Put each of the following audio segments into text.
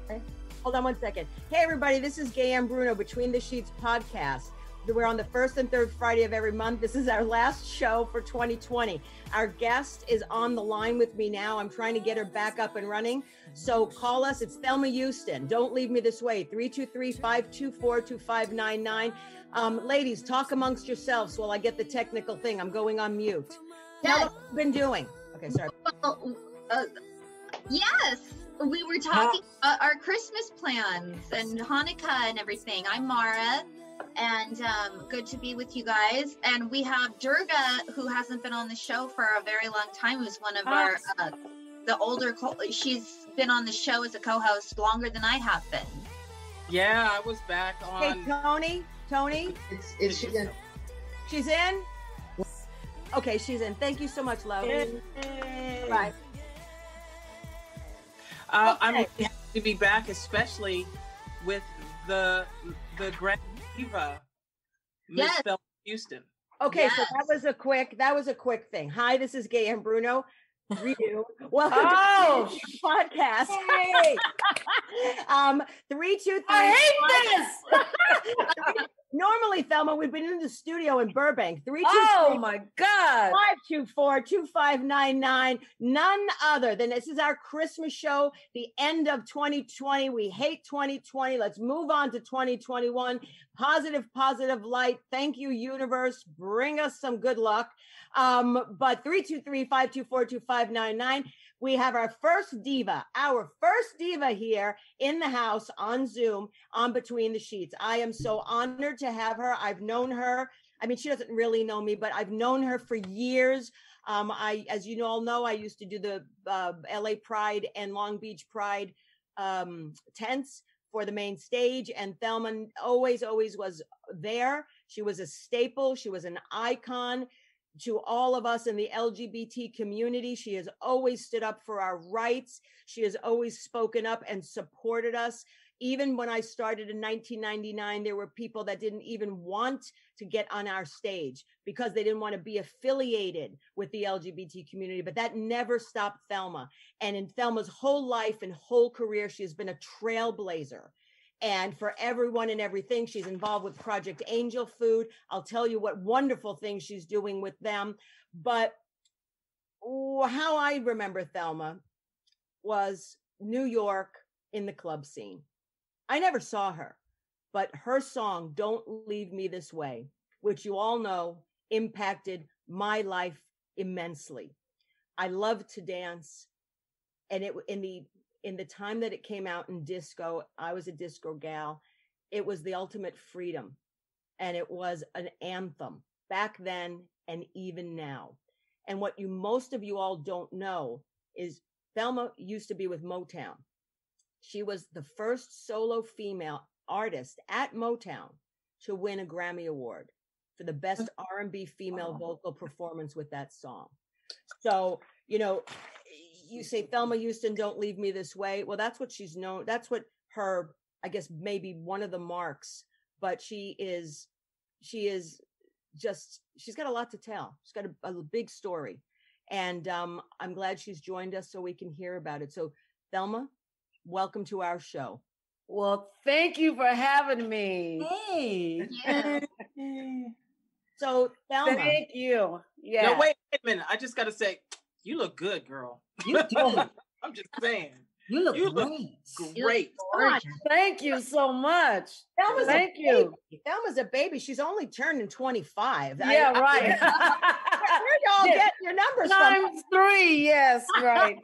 Okay. Hold on one second. Hey, everybody, this is Gaye Ann Bruno, Between the Sheets podcast. We're on the first and third Friday of every month. This is our last show for 2020. Our guest is on the line with me now. I'm trying to get her back up and running. So call us. It's Thelma Houston. Don't leave me this way. 323-524-2599. Ladies, talk amongst yourselves while I get the technical thing. I'm going on mute. Tell them what you've been doing. Okay, sorry. Well, yes, we were talking about our Christmas plans and Hanukkah and everything. I'm Mara, and good to be with you guys. And we have Durga, who hasn't been on the show for a very long time, who's one of our the older. She's been on the show as a co-host longer than I have been. Yeah, I was back on. Hey, Tony. Is she in? She's in. Okay, she's in. Thank you so much, love. Bye. I'm happy to be back, especially with the grand diva, Miss Thelma Houston. Okay, yes. So that was a quick thing. Hi, this is Gaye Ann Bruno. Redo. Welcome to the podcast. Hey. 323. I hate this. Normally, Thelma, we've been in the studio in Burbank. 323. Oh my God. 524-2599. None other than this is our Christmas show, the end of 2020. We hate 2020. Let's move on to 2021. Positive light. Thank you, universe. Bring us some good luck. But 323-524-2599. We have our first diva here in the house on Zoom on Between the Sheets. I am so honored to have her. I've known her. I mean, she doesn't really know me, but I've known her for years. As you all know, I used to do the LA Pride and Long Beach Pride tents for the main stage. And Thelma always was there. She was a staple. She was an icon to all of us in the LGBT community. She has always stood up for our rights. She has always spoken up and supported us. Even when I started in 1999, there were people that didn't even want to get on our stage because they didn't want to be affiliated with the LGBT community. But that never stopped Thelma. And in Thelma's whole life and whole career, she has been a trailblazer. And for everyone and everything, she's involved with Project Angel Food. I'll tell you what wonderful things she's doing with them. But how I remember Thelma was New York in the club scene. I never saw her, but her song, Don't Leave Me This Way, which you all know impacted my life immensely. I loved to dance. And in the time that it came out in disco, I was a disco gal. It was the ultimate freedom. And it was an anthem back then and even now. And what most of you all don't know is Thelma used to be with Motown. She was the first solo female artist at Motown to win a Grammy Award for the best R&B female vocal performance with that song. So, you say, Thelma Houston, don't leave me this way. Well, that's what she's known. That's what her, I guess, maybe one of the marks, but she's got a lot to tell. She's got a big story. And I'm glad she's joined us so we can hear about it. So Thelma, welcome to our show. Well, thank you for having me. Hey. Yeah. So Thelma. Thank you. Yeah. No, wait a minute. I just got to say, you look good, girl. You do. I'm just saying. You look great. Thank you so much. Thank you. Thelma's a baby. She's only turning 25. Yeah, right. Where y'all get your numbers Times 3. Yes, right.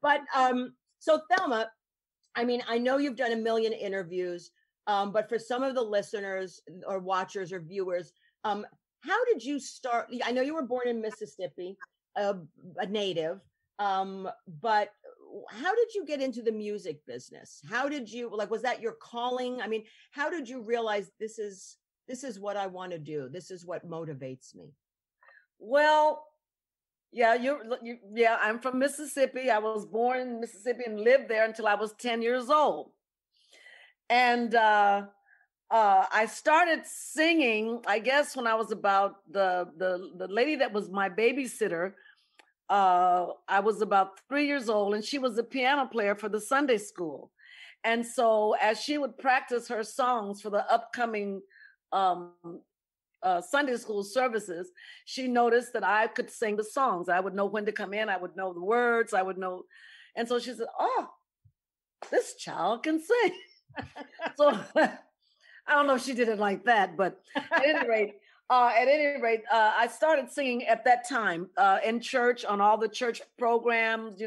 But so Thelma, I mean, I know you've done a million interviews, but for some of the listeners or watchers or viewers, how did you start? I know you were born in Mississippi, a native, but how did you get into the music business? How did you, was that your calling? I mean, how did you realize this is what I want to do? This is what motivates me. Well, yeah, I'm from Mississippi. I was born in Mississippi and lived there until I was 10 years old. And I started singing, I guess, when I was about the lady that was my babysitter I was about 3 years old, and she was a piano player for the Sunday school. And so as she would practice her songs for the upcoming Sunday school services, she noticed that I could sing the songs. I would know when to come in. I would know the words. I would know. And so she said, oh, this child can sing. So I don't know if she did it like that, but at any rate, I started singing at that time in church on all the church programs,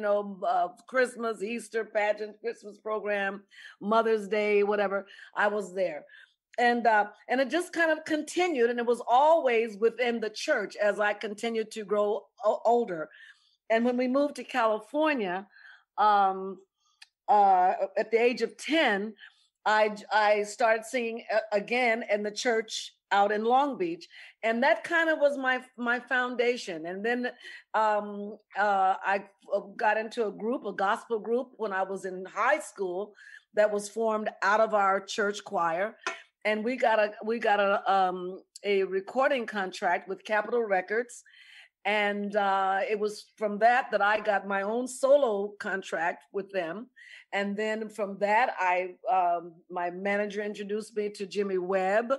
Christmas, Easter pageant, Christmas program, Mother's Day, whatever. I was there. And it just kind of continued, and it was always within the church as I continued to grow older. And when we moved to California, at the age of 10, I started singing again in the church out in Long Beach, and that kind of was my foundation. And then I got into a gospel group when I was in high school that was formed out of our church choir, and we got a recording contract with Capitol Records. And it was from that I got my own solo contract with them. And then from that, my manager introduced me to Jimmy Webb.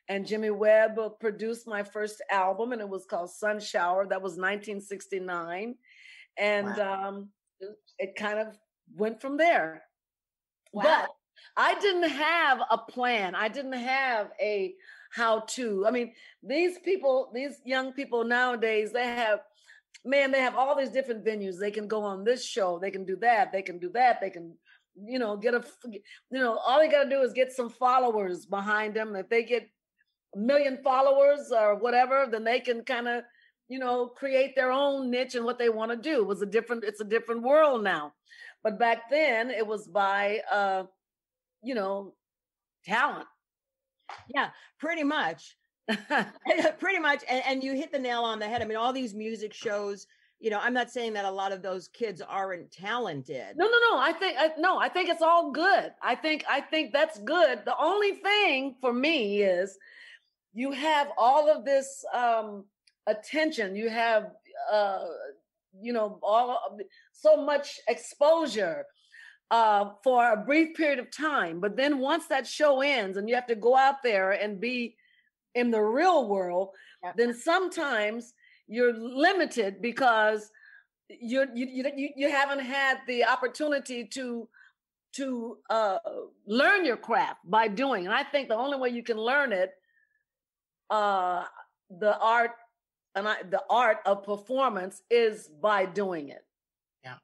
And Jimmy Webb produced my first album, and it was called Sun Shower. That was 1969. And wow. It kind of went from there. Wow. But I didn't have a plan. I didn't have a how-to. I mean, these young people nowadays, they have all these different venues. They can go on this show. They can do that. They can, all they got to do is get some followers behind them. If they get 1 million followers or whatever, then they can kind of, create their own niche and what they want to do. It's a different world now. But back then it was by, talent. Yeah, pretty much. Pretty much. And you hit the nail on the head. I mean, all these music shows, I'm not saying that a lot of those kids aren't talented. No. I think it's all good. I think that's good. The only thing for me is you have all of this attention. You have, so much exposure for a brief period of time. But then once that show ends and you have to go out there and be in the real world, then sometimes you're limited because you haven't had the opportunity to learn your craft by doing. And I think the only way you can learn it, the art of performance, is by doing it. Yeah.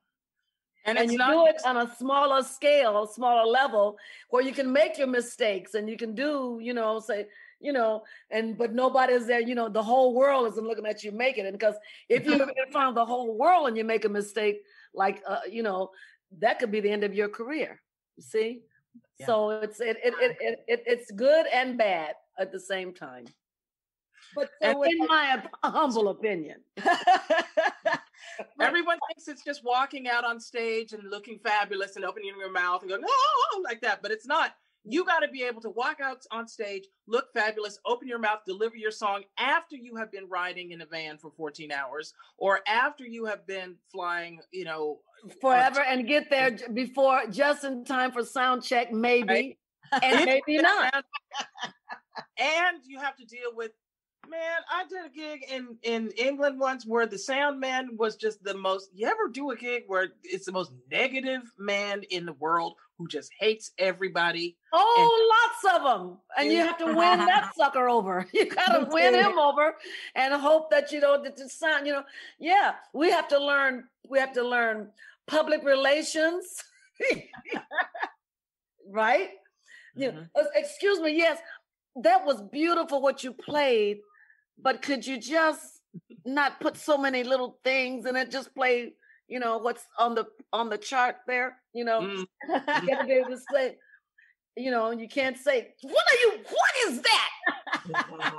And you do it on a smaller scale, smaller level, where you can make your mistakes and you can do, but nobody's there, the whole world isn't looking at you making it. Because if you're in front of the whole world and you make a mistake, like, that could be the end of your career. You see? Yeah. So it's good and bad at the same time. But so in my humble opinion. Everyone thinks it's just walking out on stage and looking fabulous and opening your mouth and going, oh, like that. But it's not. You got to be able to walk out on stage, look fabulous, open your mouth, deliver your song after you have been riding in a van for 14 hours or after you have been flying, forever, and get there before, just in time for sound check, maybe, right? And maybe not. And you have to deal with, man, I did a gig in England once where the sound man was just the most, you ever do a gig where it's the most negative man in the world who just hates everybody? Oh, lots of them. And you have to win that sucker over. You got to win him over and hope that, that the sound, yeah, we have to learn public relations, right? Mm-hmm. Excuse me. Yes. That was beautiful what you played, but could you just not put so many little things and it just play, what's on the chart there, You gotta be able to say, you can't say, what is that?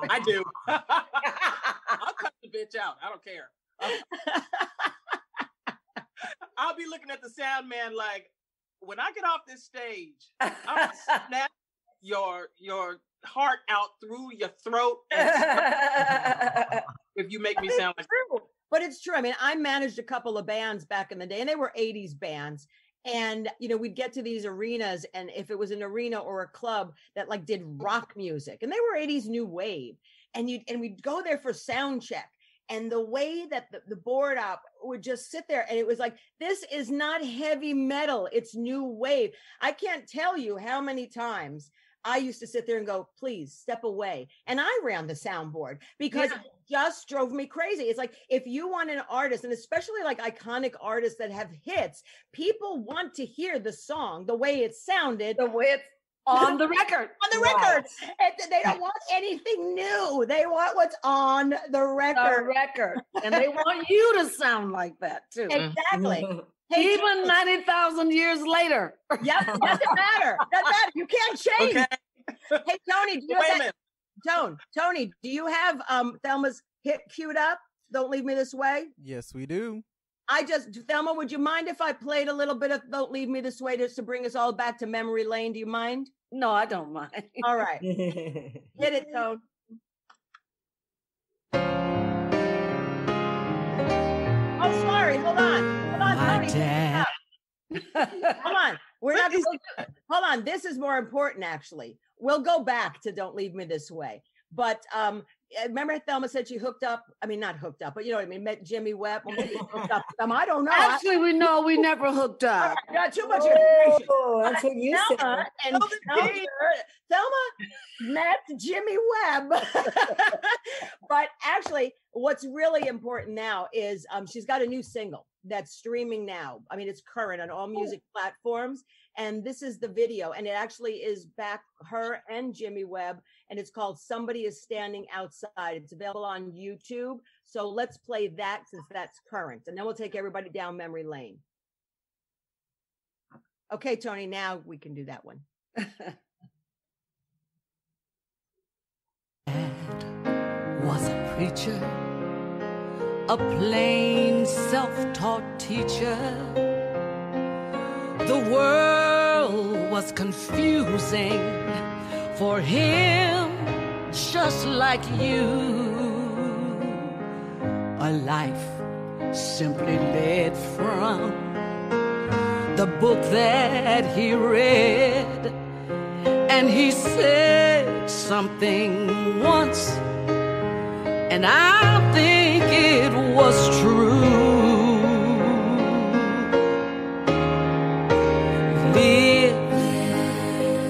I do. I'll cut the bitch out. I don't care. I'll be looking at the sound man like, when I get off this stage, I'm gonna snap your heart out through your throat if you make me sound like But it's true. I mean, I managed a couple of bands back in the day, and they were 80s bands. And, we'd get to these arenas, and if it was an arena or a club that like did rock music, and they were 80s new wave, and we'd go there for sound check. And the way that the board op would just sit there, and it was like, this is not heavy metal, it's new wave. I can't tell you how many times I used to sit there and go, please step away. And I ran the soundboard because it just drove me crazy. It's like, if you want an artist, and especially like iconic artists that have hits, people want to hear the song, the way it sounded. The way it's on the record. On the record. And they don't want anything new. They want what's on the record. The record. And they want you to sound like that too. Exactly. Hey, even 90,000 years later. Yep, doesn't matter. Doesn't matter. You can't change. Okay. Hey, Tony, do you Wait a have minute. Tony, do you have Thelma's hit queued up? Don't Leave Me This Way? Yes, we do. Thelma, would you mind if I played a little bit of Don't Leave Me This Way just to bring us all back to memory lane? Do you mind? No, I don't mind. All right. Hit it, Tone. Oh, sorry. Hold on, Tony. Dad. Hold on. Hold on. This is more important, actually. We'll go back to Don't Leave Me This Way. But remember Thelma said she hooked up, I mean, not hooked up, but you know what I mean, met Jimmy Webb. Hooked up. I don't know. Actually, we never hooked up. Got too much information. Oh, that's what you Thelma said. and Thelma met Jimmy Webb. But actually, what's really important now is she's got a new single that's streaming now. I mean, it's current on all music platforms. And this is the video. And it actually is back her and Jimmy Webb. And it's called Somebody Is Standing Outside. It's available on YouTube. So let's play that since that's current. And then we'll take everybody down memory lane. Okay, Tony, now we can do that one. Was a preacher, a plain self-taught teacher. The world was confusing for him, just like you. A life simply led from the book that he read. And he said something once, and I think it was true. Live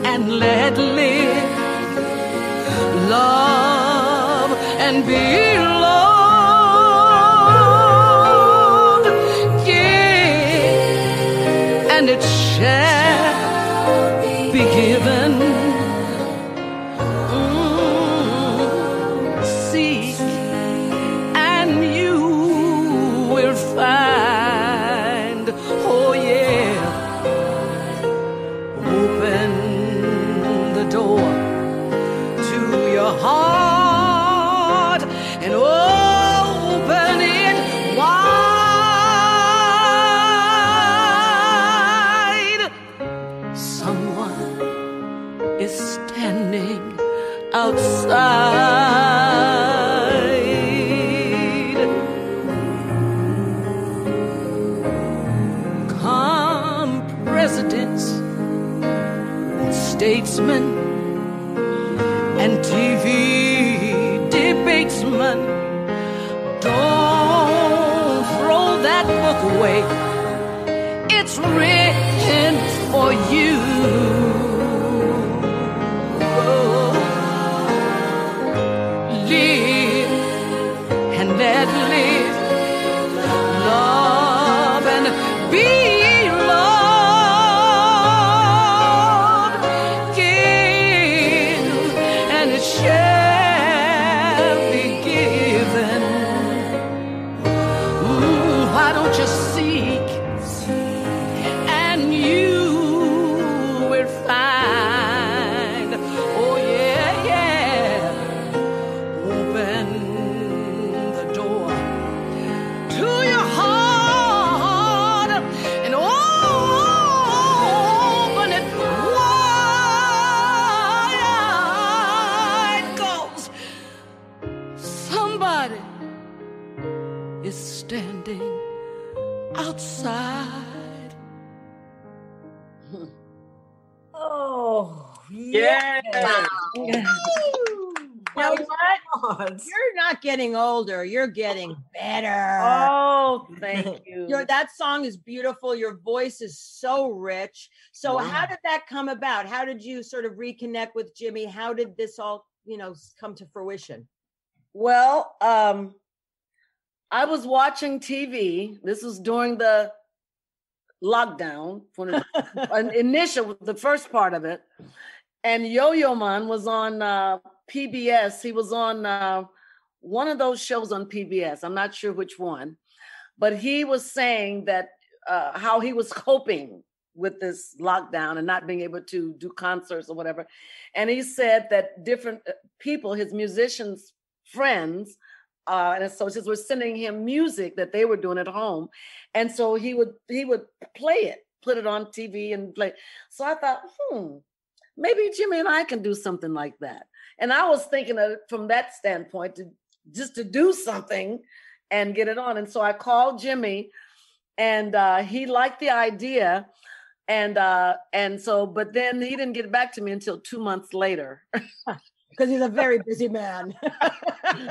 and let live, love and be loved. Give and it shall be given. Seek and you will find. Oh yeah. Open the door to your heart and open it wide. Someone is standing outside. Come, presidents, statesmen, and TV debatesmen, don't throw that book away. It's written for you. Oh. Live and let live, love and be loved. Give and it shall be given. Why don't you seek and you will find. Oh yeah, yeah. Open the door to your heart and outside. Oh, Yeah. Wow. You know what? You're not getting older. You're getting better. Oh, thank you. That song is beautiful. Your voice is so rich. So how did that come about? How did you sort of reconnect with Jimmy? How did this all, come to fruition? Well, I was watching TV. This was during the lockdown, the first part of it. And Yo-Yo Man was on PBS. He was on one of those shows on PBS. I'm not sure which one, but he was saying that how he was coping with this lockdown and not being able to do concerts or whatever. And he said that different people, his musicians, friends, and associates were sending him music that they were doing at home. And so he would play it, put it on TV and play. So I thought, maybe Jimmy and I can do something like that. And I was thinking of it from that standpoint, to do something and get it on. And so I called Jimmy, and he liked the idea. And so, but then he didn't get back to me until 2 months later. Because he's a very busy man.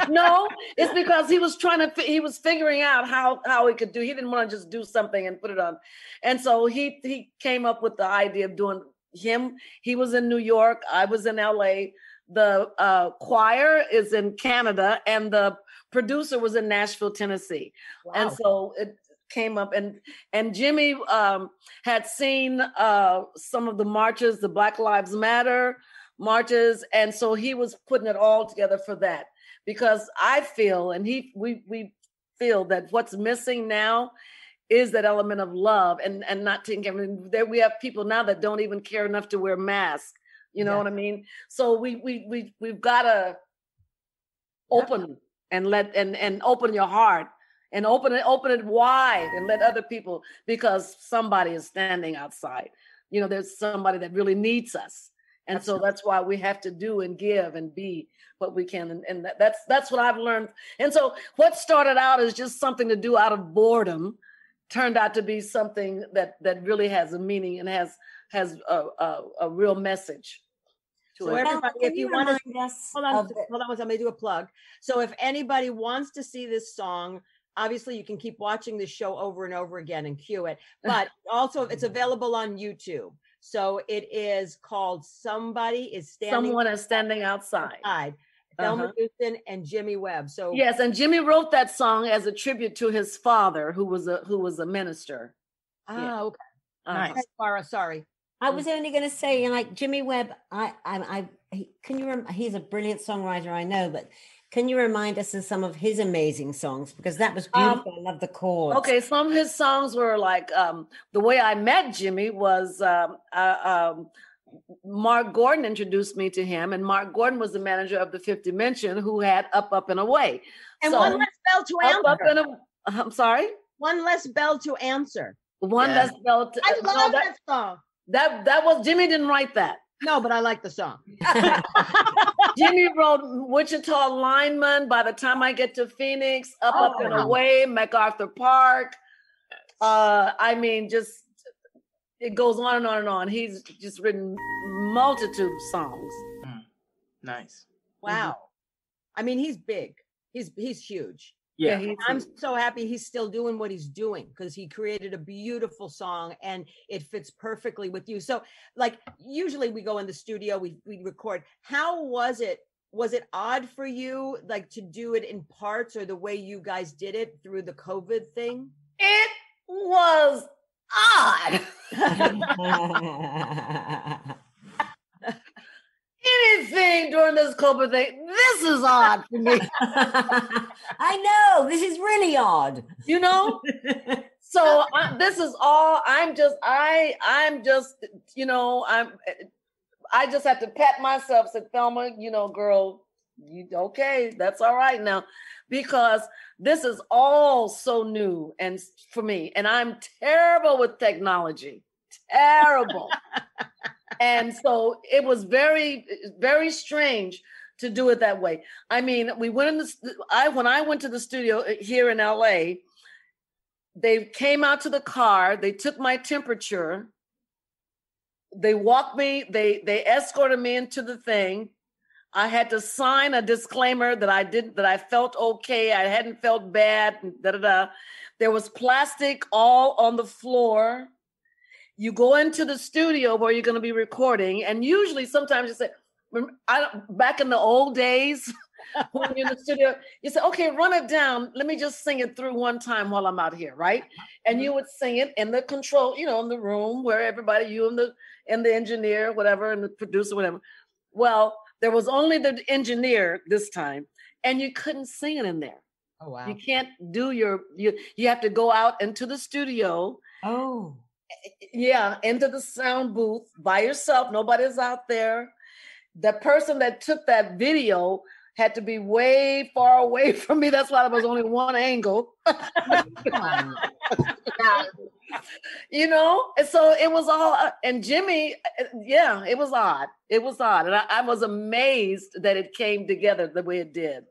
No, it's because he was figuring out how he could do. He didn't want to just do something and put it on. And so he came up with the idea of doing him. He was in New York. I was in LA. The choir is in Canada, and the producer was in Nashville, Tennessee. Wow. And so it came up, and Jimmy had seen some of the marches, the Black Lives Matter marches, and so he was putting it all together for that, because I feel, and we feel, that what's missing now is that element of love and not taking care of. There we have people now that don't even care enough to wear masks. You know what I mean? So we've got to open and open your heart and open it wide and let other people, because somebody is standing outside. There's somebody that really needs us. And so that's why we have to do and give and be what we can. And that's what I've learned. And so what started out as just something to do out of boredom turned out to be something that really has a meaning and has a real message. So everybody, if you want to, hold on, let me do a plug. So if anybody wants to see this song, obviously you can keep watching this show over and over again and cue it, but also it's available on YouTube. So it is called Someone is Standing Outside. Thelma Houston and Jimmy Webb. So yes, and Jimmy wrote that song as a tribute to his father, who was a minister. Okay. Nice. Mara, sorry. I was only going to say, like, Jimmy Webb. He's a brilliant songwriter, I know, but can you remind us of some of his amazing songs? Because that was beautiful. I love the chords. Okay, some of his songs were like, The Way I Met Jimmy was Mark Gordon introduced me to him, and Mark Gordon was the manager of the Fifth Dimension, who had Up and Away. And so, one less bell to answer. I'm sorry? One less bell to answer. Less bell to I love that song. That was, Jimmy didn't write that. No, but I like the song. Jimmy wrote Wichita Lineman, By the Time I Get to Phoenix, Up and Away, MacArthur Park. I mean, just, it goes on and on and on. He's just written multitude of songs. Nice. Wow. I mean, he's big. He's huge. Yeah. I'm so happy he's still doing what he's doing, because he created a beautiful song and it fits perfectly with you. So, like, usually we go in the studio, we record. How was it? Was it odd for you, like, to do it in parts, or the way you guys did it through the COVID thing? It was odd. Anything during this COVID thing, this is odd for me. I know, this is really odd. So this is all. I just have to pat myself. Say, Thelma, girl, okay, that's all right now, because this is all so new and for me, and I'm terrible with technology. Terrible. And so it was very, very strange to do it that way. I mean, we went when I went to the studio here in LA, they came out to the car. They took my temperature. They walked me. They escorted me into the thing. I had to sign a disclaimer that I felt okay. I hadn't felt bad. There was plastic all on the floor. You go into the studio where you're going to be recording, and usually sometimes you say, back in the old days, when you're in the studio, you say, okay, run it down. Let me just sing it through one time while I'm out here, right? And you would sing it in the control, in the room where everybody, you and the engineer, whatever, and the producer, whatever. Well, there was only the engineer this time, and you couldn't sing it in there. Oh, wow. You can't do you have to go out into the studio. Oh. Yeah, into the sound booth by yourself. Nobody's out there. The person that took that video had to be way far away from me. That's why there was only one angle. And so it was all, and Jimmy, it was odd. It was odd. And I was amazed that it came together the way it did.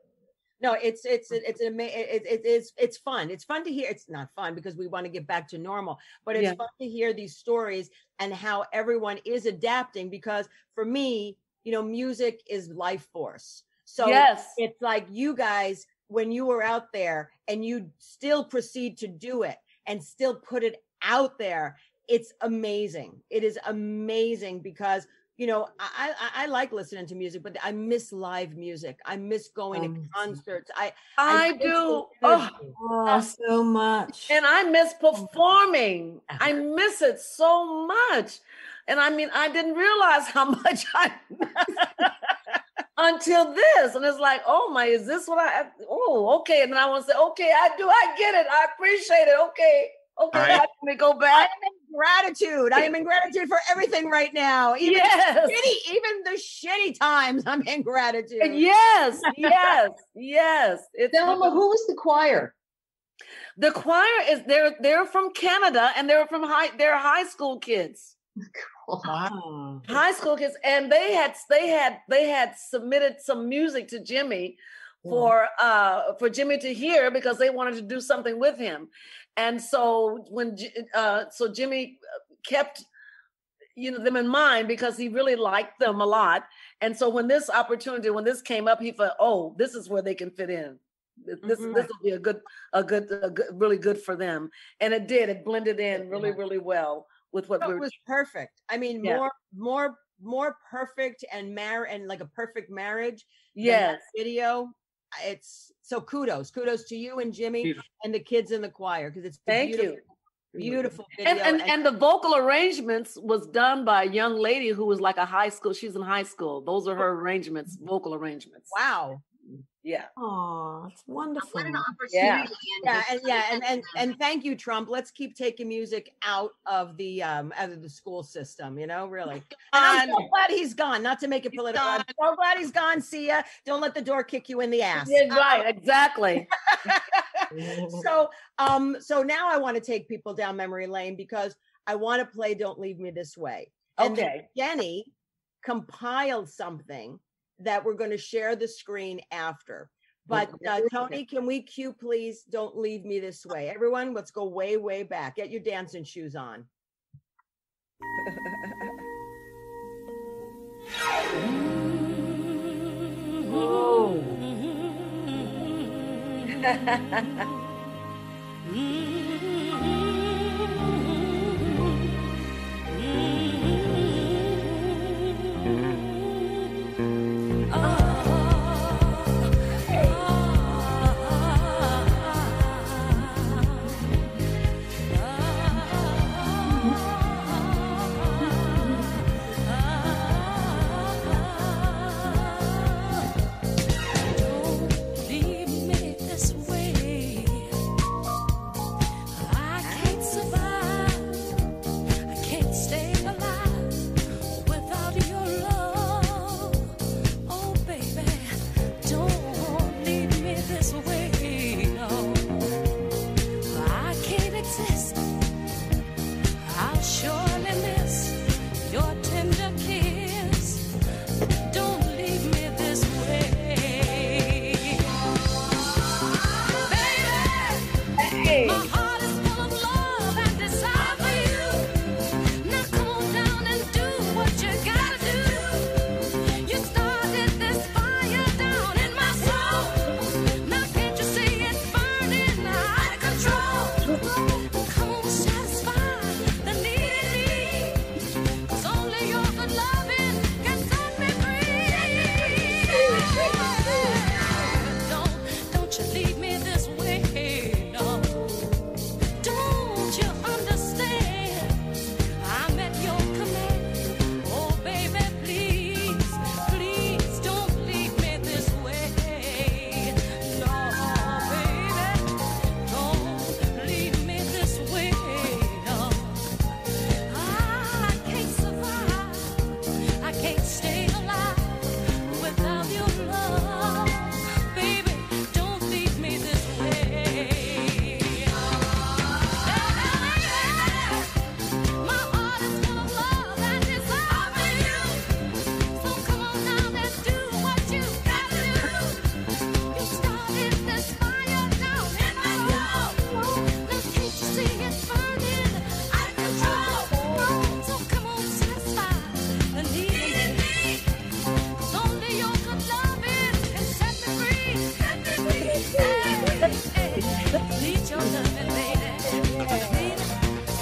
No, it's fun. It's fun to hear. It's not fun because we want to get back to normal, but it's fun to hear these stories and how everyone is adapting, because for me, music is life force. So it's like you guys, when you were out there and you still proceed to do it and still put it out there, it's amazing. It is amazing because, I like listening to music, but I miss live music. I miss going to concerts. I do. So much. And I miss performing. I miss it so much. And I mean, I didn't realize how much I until this. And it's like, is this what okay. And then I want to say, okay, I get it. I appreciate it. Okay, right. Let me go back. I am in gratitude for everything right now. Even the shitty times, I'm in gratitude. Yes. Thelma, who was the choir? The choir is they're from Canada, and they're high school kids. Wow. High school kids, and they had submitted some music to Jimmy for Jimmy to hear, because they wanted to do something with him. And so Jimmy kept them in mind because he really liked them a lot. And so when this came up, he thought, this is where they can fit in. This will be a good, really good for them. And it did. It blended in really, really well with what it was perfect. I mean, more perfect and like a perfect marriage. Yes. Video. It's so kudos to you and Jimmy and the kids in the choir, because it's beautiful video. And the vocal arrangements was done by a young lady who was like she's in high school. Those are her arrangements, vocal arrangements. Wow. Yeah. Oh, it's wonderful. What an opportunity. And thank you, Trump. Let's keep taking music out of the school system, really. And I'm so glad he's gone. Not to make it political. I'm so glad he's gone. See ya. Don't let the door kick you in the ass. Yeah, right, exactly. So now I want to take people down memory lane, because I want to play Don't Leave Me This Way. And Jenny compiled something that we're going to share the screen after. But Tony, can we cue, please? Don't Leave Me This Way. Everyone, let's go way, way back. Get your dancing shoes on.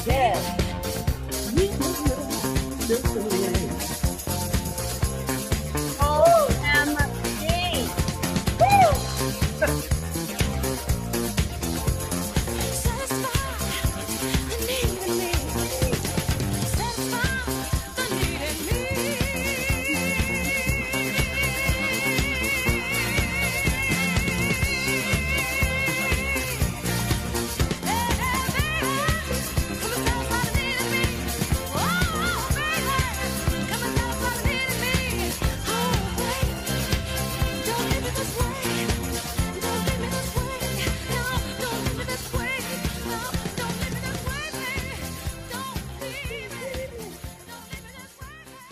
Yes.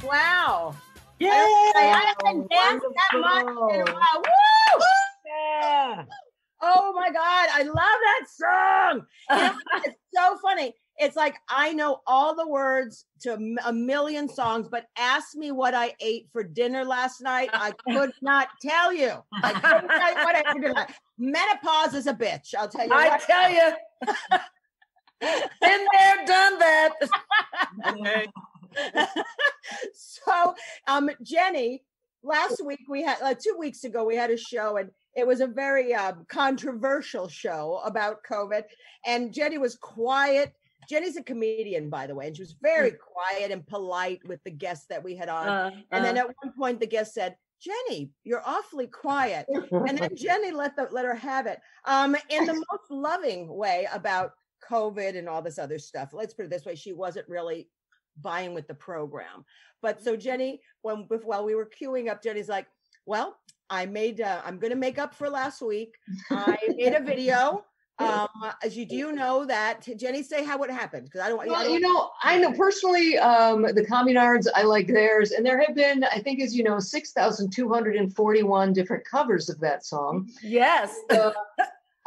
Wow. Yeah. I haven't danced that much in a while. Woo! Yeah. Oh my God. I love that song. You know, it's so funny. It's like I know all the words to a million songs, but ask me what I ate for dinner last night. I could not tell you. I couldn't tell you what I ate for dinner. Menopause is a bitch. I'll tell you. I tell you. Been there, done that. Okay. So, Jenny, last week we had 2 weeks ago we had a show, and it was a very controversial show about COVID. And Jenny was quiet. Jenny's a comedian, by the way, and she was very quiet and polite with the guests that we had on. And then at one point, the guest said, "Jenny, you're awfully quiet." And then Jenny let her have it in the most loving way about COVID and all this other stuff. Let's put it this way: she wasn't really buying with the program. But so Jenny, while we were queuing up, Jenny's like, "Well, I'm going to make up for last week. I made a video." As you do know that, Jenny, say how it happened, because I don't. Well, I know personally the Communards. I like theirs, and there have been, I think, as you know, 6,241 different covers of that song. Yes.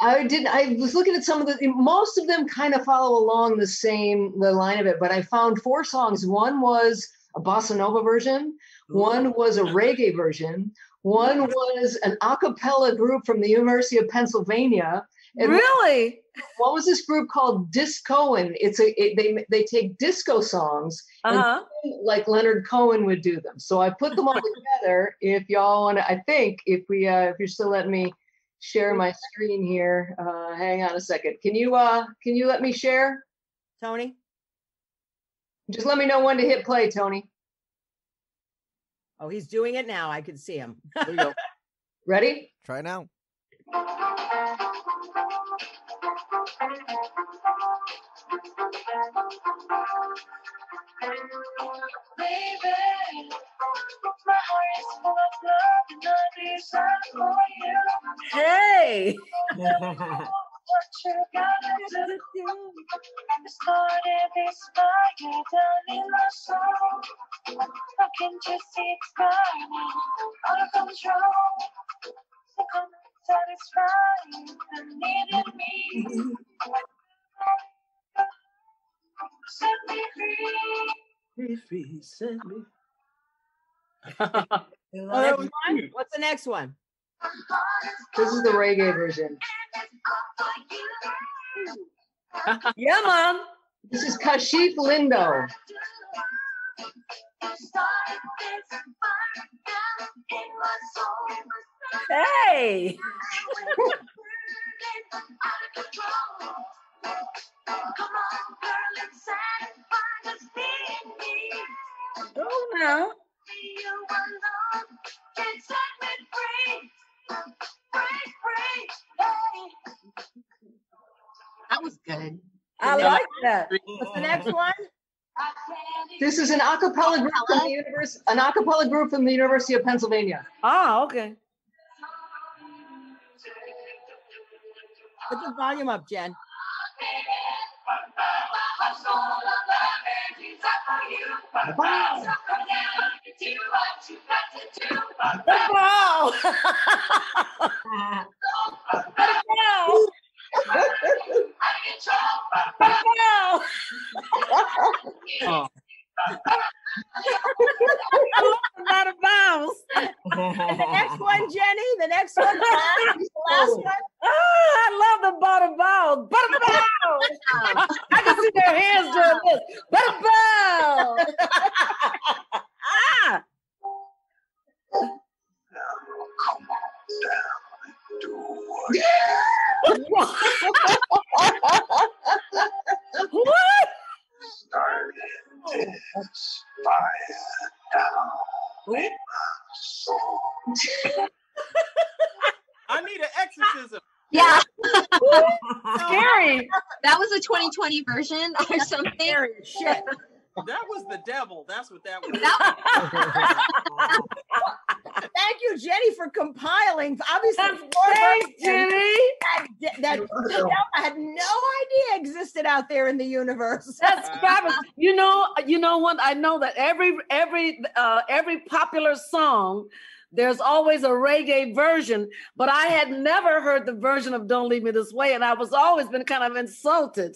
I was looking at some of most of them kind of follow along the line of it, but I found 4 songs. One was a bossa nova version. One was a reggae version. One was an a cappella group from the University of Pennsylvania. And really? What was this group called? Discoin. They take disco songs and like Leonard Cohen would do them. So I put them all together. If y'all want to, I think if you're still letting me share my screen here, hang on a second. Can you let me share, Tony? Just let me know when to hit play, Tony. Oh, he's doing it now. I can see him. There you go. Ready? Try now. Baby, my heart is full of love and I desire for you. Hey. What you gotta do? Started this fire down in my soul. I can just see it's burning out of control. So come satisfy the need in me. Set me free. Free, set me. What's the next one? This is the reggae version. Yeah, Mom. This is Kashif Lindo. Hey. Oh, no. That was good. I like that. What's the next one? This is an a cappella group from the University of Pennsylvania. Oh, okay. Put the volume up, Jen. Wow. Wow. Oh. Out of bounds. And the next one, Jenny. The next one, the last one. Oh, I love the bottom bounds. Bottom bounds. I can see their hands was doing this. Bow. Ah. What? I need an exorcism. Yeah, Scary. that was a 2020 version or something. Scary as shit. That was the devil. That's what that was. Thank you, Jenny, for compiling. Obviously, Thanks, Jenny. that I had no idea existed out there in the universe. That's fabulous. You know what? I know that every popular song, there's always a reggae version, but I had never heard the version of Don't Leave Me This Way, and I was always been kind of insulted.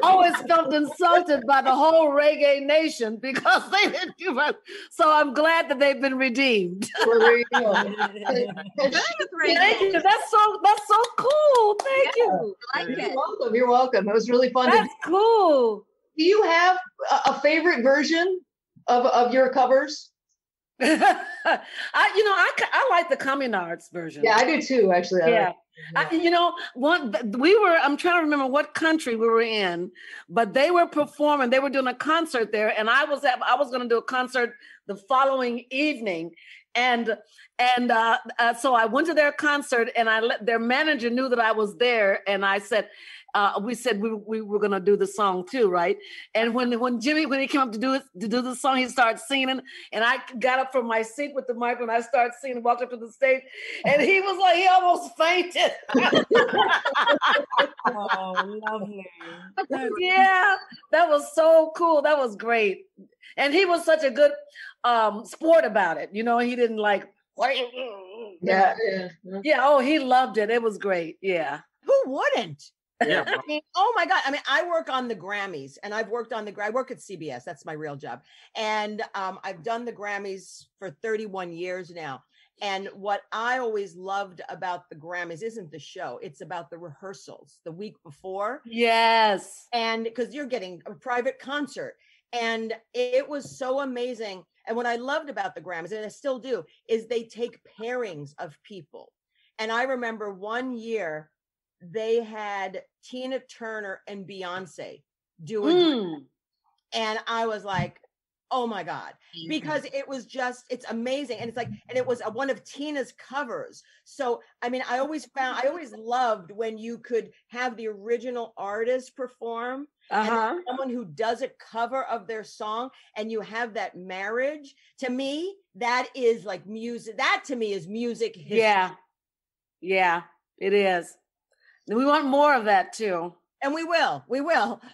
Always felt insulted by the whole reggae nation because they didn't give us. So I'm glad that they've been redeemed. Well, there you go. Thank you. That's so cool. Thank you. I like You're it. welcome. You're welcome. It was really fun. That's cool. Do you have a favorite version of your covers? I like the Communards version. Yeah, I do too, actually. Yeah. I'm trying to remember what country we were in, but they were performing, they were doing a concert there, and I was going to do a concert the following evening. And so I went to their concert, and their manager knew that I was there, and I said, we said we were gonna do the song too, right? And when he came up to do the song, he started singing, and I got up from my seat with the microphone. I started singing, walked up to the stage, and he was like, he almost fainted. Oh, lovely. Yeah, that was so cool. That was great, and he was such a good sport about it. You know, he didn't like. Yeah. Oh, he loved it. It was great. Yeah. Who wouldn't? Yeah. I mean, oh my God. I mean, I work on the Grammys, and I work at CBS. That's my real job. And I've done the Grammys for 31 years now. And what I always loved about the Grammys isn't the show. It's about the rehearsals the week before. Yes. And because you're getting a private concert. And it was so amazing. And what I loved about the Grammys, and I still do, is they take pairings of people. And I remember one year they had Tina Turner and Beyonce doing, and I was like, oh my God, because it's amazing. And it's like, and it was one of Tina's covers. So, I mean, I always loved when you could have the original artist perform and someone who does a cover of their song, and you have that marriage. To me, that is like music. That to me is music history. Yeah, it is. We want more of that too. And we will.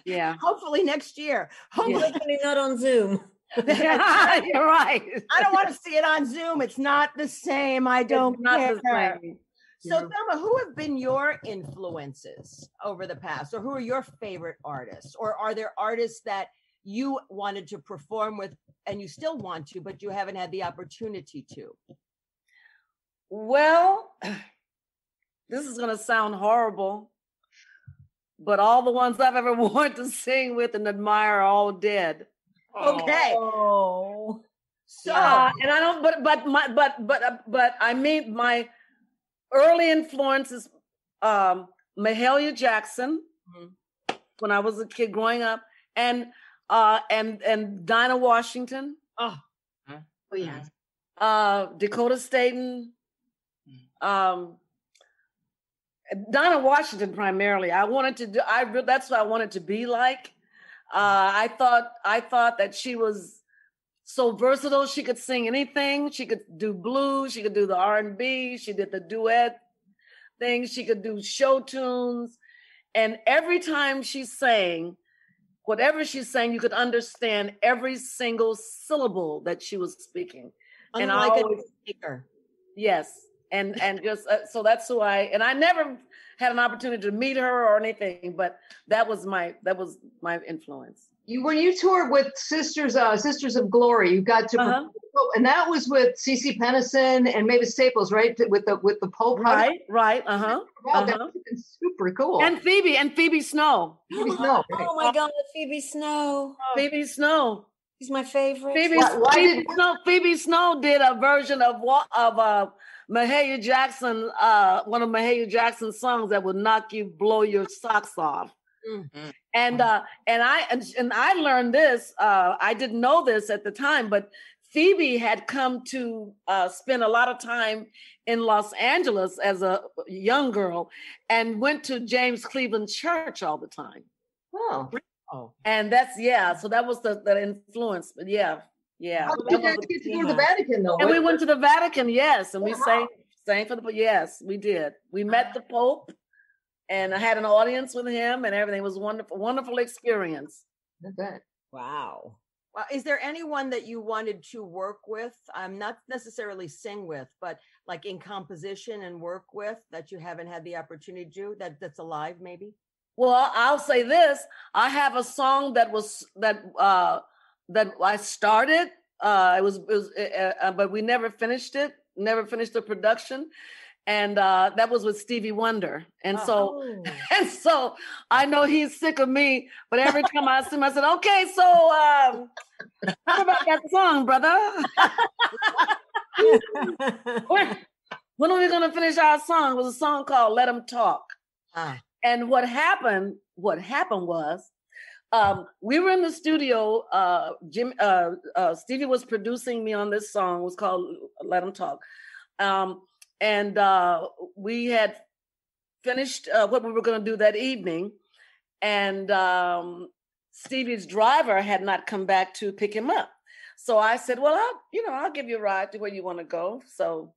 Yeah. Hopefully next year. Hopefully not on Zoom. Yeah, you're right. I don't want to see it on Zoom. It's not the same. I don't care. The same. So, Thelma, who have been your influences over the past, or who are your favorite artists? Or are there artists that you wanted to perform with and you still want to, but you haven't had the opportunity to? Well, this is going to sound horrible, but all the ones I've ever wanted to sing with and admire are all dead. Okay. Oh. So, and I don't, but I mean, my early influences, Mahalia Jackson, when I was a kid growing up, and Dinah Washington. Oh yeah. Dakota Staten. Dinah Washington primarily. That's what I wanted to be like. I thought that she was so versatile. She could sing anything. She could do blues. She could do the R&B. She did the duet thing. She could do show tunes. And every time she sang, whatever she sang, you could understand every single syllable that she was speaking. unlike a speaker. Yes. and just so that's who I never had an opportunity to meet her or anything, but that was my influence. When you toured with Sisters of Glory, you got to and that was with CeCe Peniston and Mavis Staples, right? With the Pope. Right. Wow, that would have been super cool. And Phoebe Snow. Phoebe Snow. Right. Oh my God, Phoebe Snow. Phoebe Snow. She's my favorite. Phoebe Snow did a version of Mahalia Jackson, one of Mahalia Jackson's songs that would blow your socks off. Mm-hmm. And I learned this. I didn't know this at the time, but Phoebe had come to spend a lot of time in Los Angeles as a young girl, and went to James Cleveland Church all the time. Oh. And so that was the influence. But yeah. How did you guys get to go to the Vatican though? And we went to the Vatican, yes, and we sang for the yes, we did. We met the Pope, and I had an audience with him, and everything was wonderful experience. I bet. Wow. Well, is there anyone that you wanted to work with? Not necessarily sing with, but like in composition and work with that you haven't had the opportunity to do that's alive, maybe? Well, I'll say this: I have a song that I started. But we never finished it. Never finished the production. And that was with Stevie Wonder. And so I know he's sick of me, but every time I see him, I said, okay, so how about that song, brother? When are we going to finish our song? It was a song called Let 'Em Talk. And what happened was, we were in the studio, Stevie was producing me on this song. It was called Let 'Em Talk. And we had finished what we were going to do that evening, and Stevie's driver had not come back to pick him up. So I said, well, I'll give you a ride to where you want to go. So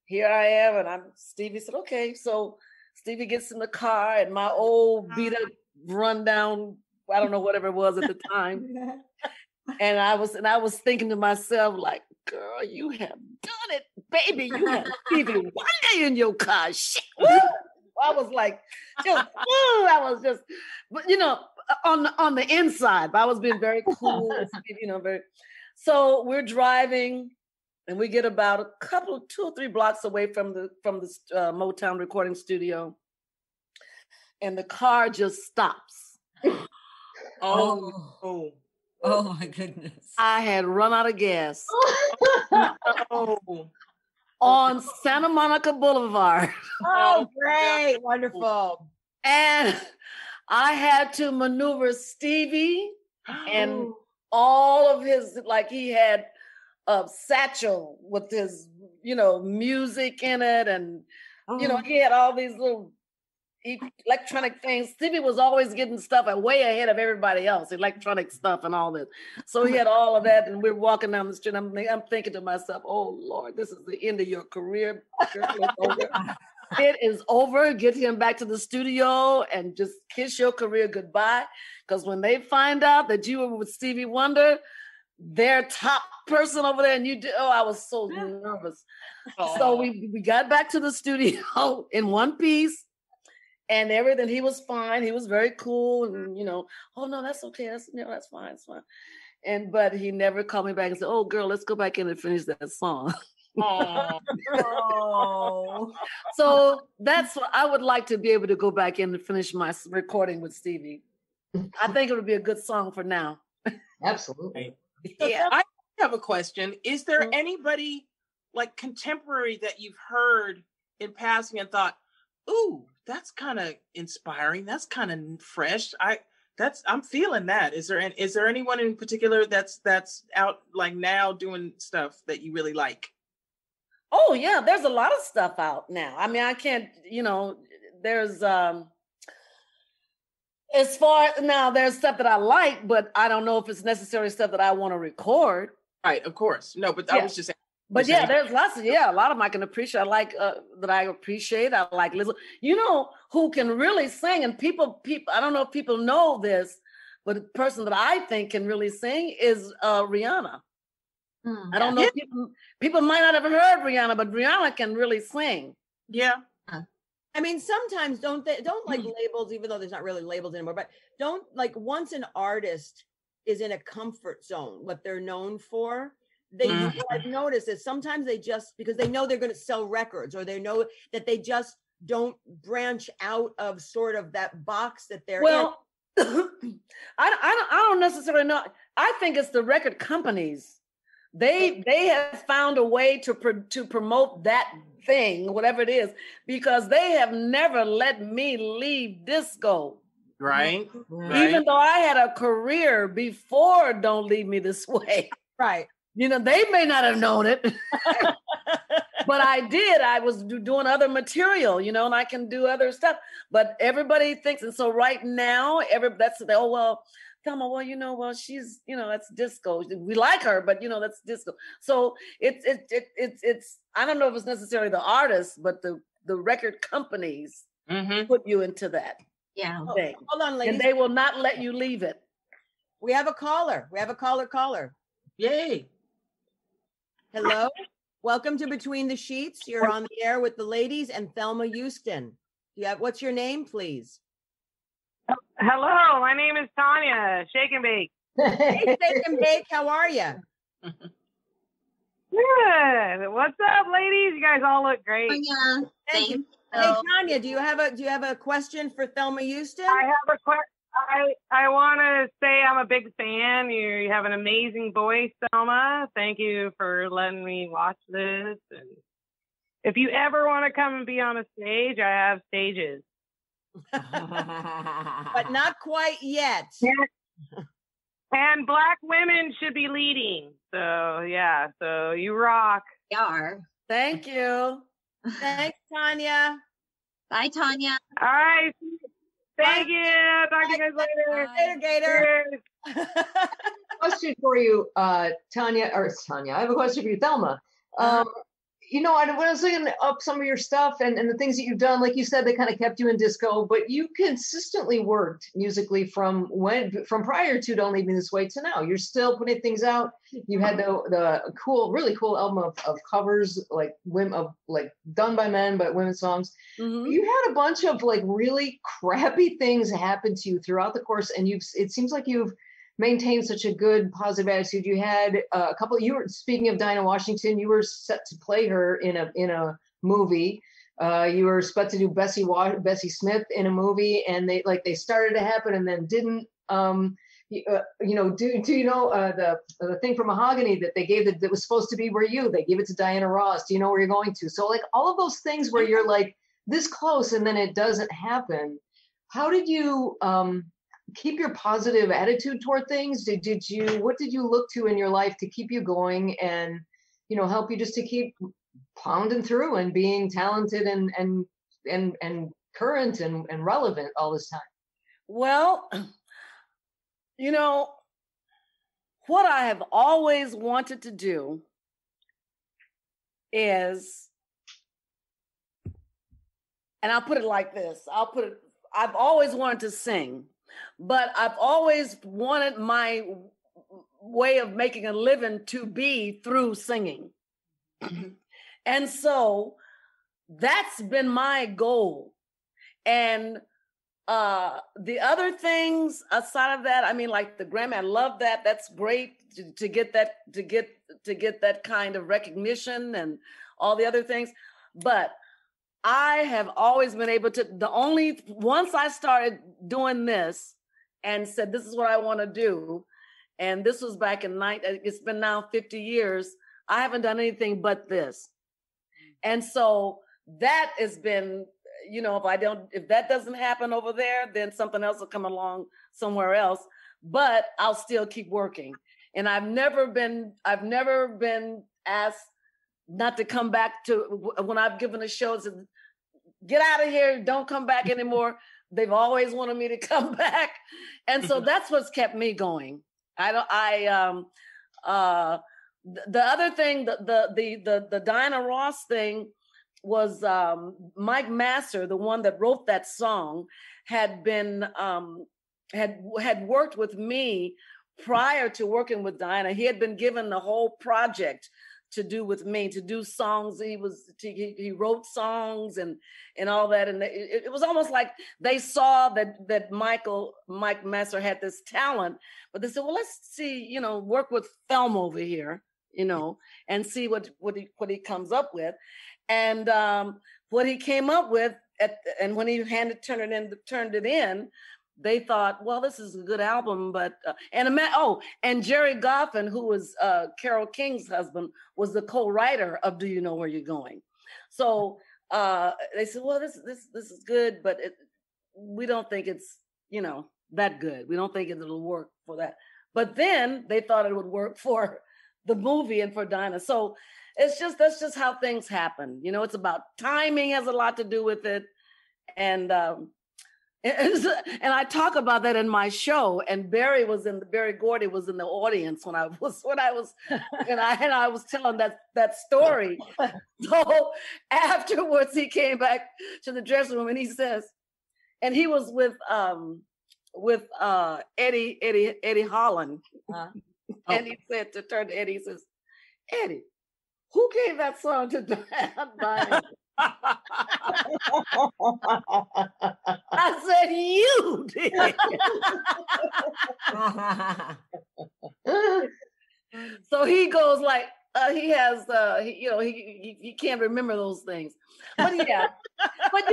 here I am, and Stevie said, okay. So Stevie gets in the car, and my old beat up, run down, I don't know, whatever it was at the time. And I was thinking to myself, like, girl, you have done it, baby. You have Stevie Wonder in your car. Shit. Woo! I was like, but on the inside, but I was being very cool, So we're driving, and we get about 2 or 3 blocks away from the Motown recording studio, and the car just stops. Oh my goodness. I had run out of gas. On Santa Monica Boulevard. Oh, great. Wonderful. And I had to maneuver Stevie and all of his, like he had a satchel with his, music in it. And, he had all these little electronic things. Stevie was always getting stuff way ahead of everybody else, electronic stuff and all this. So he had all of that, and we're walking down the street. I'm thinking to myself, oh Lord, this is the end of your career. It is over. Get him back to the studio and just kiss your career goodbye. Because when they find out that you were with Stevie Wonder, their top person over there, and I was so nervous. So we got back to the studio in one piece. And everything, he was fine. He was very cool, and oh no, that's okay. That's fine. It's fine. But he never called me back and said, "Oh, girl, let's go back in and finish that song." Oh. So that's what I would like to be able to go back in and finish my recording with Stevie. I think it would be a good song for now. Absolutely. Yeah. I have a question. Is there anybody like contemporary that you've heard in passing and thought, ooh, that's kind of inspiring. That's kind of fresh. I'm feeling that. Is there anyone in particular that's out like now doing stuff that you really like? Oh yeah, there's a lot of stuff out now. I mean, I can't, there's as far now there's stuff that I like, but I don't know if it's necessarily stuff that I want to record. Right, of course. No, but I was just saying. But yeah, there's lots of, a lot of them I can appreciate. I like that I appreciate. I like listen. Who can really sing, and people. I don't know if people know this, but the person that I think can really sing is Rihanna. I don't know. People might not have heard Rihanna, but Rihanna can really sing. Yeah. I mean, sometimes don't like labels, even though there's not really labels anymore, but don't like once an artist is in a comfort zone, what they're known for, what I've noticed is sometimes they just, because they know they're going to sell records, or they know that they just don't branch out of sort of that box that they're in. I don't necessarily know. I think it's the record companies. They have found a way to promote that thing, whatever it is, because they have never let me leave disco. Right. Even though I had a career before Don't Leave Me This Way. Right. You know, they may not have known it, but I did. I was doing other material, you know, and I can do other stuff. But everybody thinks, and so right now, Thelma, well, you know, well, she's, you know, that's disco. We like her, but you know, that's disco. So it's I don't know if it's necessarily the artists, but the record companies put you into that. Yeah. Thing. Hold on, ladies. And they will not let you leave it. We have a caller. Caller. Yay. Hello. Welcome to Between the Sheets. You're on the air with the ladies and Thelma Houston. What's your name, please? Hello, my name is Tanya. Shake and Bake. Hey, Shake and Bake. How are you? Good. What's up, ladies? You guys all look great. Tanya, thank you. Hey, Tanya, do you have a question for Thelma Houston? I have a question. I want to say I'm a big fan. You have an amazing voice, Thelma. Thank you for letting me watch this. And if you ever want to come and be on a stage, I have stages. But not quite yet. And Black women should be leading. So yeah, so you rock. You are. Thank you. Thanks, Tanya. Bye, Tanya. All right. Thank you. Talk to you guys later. Later, Gator. Question for you, Tanya. I have a question for you, Thelma. You know, when I was looking up some of your stuff and the things that you've done, like you said, they kind of kept you in disco, but you consistently worked musically from prior to Don't Leave Me This Way to now. You're still putting things out. You had the really cool album of covers, like done by men, but women's songs. You had a bunch of like really crappy things happen to you throughout the course, and it seems like you've maintained such a good positive attitude. You had you were, speaking of Dinah Washington, you were set to play her in a movie. You were supposed to do Bessie Smith in a movie, and they started to happen and then didn't. You know, do you know the thing from Mahogany that they gave that was supposed to be Were You? They gave it to Diana Ross. Do you know where you're going to? So like all of those things where you're like this close and then it doesn't happen. How did you keep your positive attitude toward things? What did you look to in your life to keep you going and, you know, help you just to keep pounding through and being talented and current and relevant all this time? Well, you know, what I have always wanted to do is, and I'll put it like this, I've always wanted to sing. But I've always wanted my way of making a living to be through singing. And so that's been my goal. And the other things aside of that, I mean, like the Grammy, I love that. That's great to get that kind of recognition and all the other things. But I have always been able to, once I started doing this and said, this is what I want to do. And this was back in it's been now 50 years. I haven't done anything but this. And so that has been, you know, if that doesn't happen over there, then something else will come along somewhere else, but I'll still keep working. And I've never been asked not to come back to, when I've given a show, said, get out of here, don't come back anymore. They've always wanted me to come back. And so that's what's kept me going. The other thing, the Diana Ross thing was Mike Masser, the one that wrote that song, had been had worked with me prior to working with Dinah, he had been given the whole project to do with me, to do songs. He wrote songs and all that. And it was almost like they saw that Mike Messer had this talent, but they said, well, let's see, work with Thelma over here, and see what he comes up with. And what he came up with and when he turned it in, they thought, well, this is a good album, but and Jerry Goffin, who was Carole King's husband, was the co-writer of "Do You Know Where You're Going?" So they said, well, this is good, but we don't think it's that good. We don't think it'll work for that. But then they thought it would work for the movie and for Dinah. So that's just how things happen. It's about timing, has a lot to do with it, and I talk about that in my show. And Barry Gordy was in the audience when I was and I was telling that story. So afterwards, he came back to the dressing room and he says, and he was with Eddie Holland, and he said to turn to Eddie, he says, Eddie, who gave that song to Dinah? I said, you did. So he goes like, he has, he can't remember those things. But yeah, but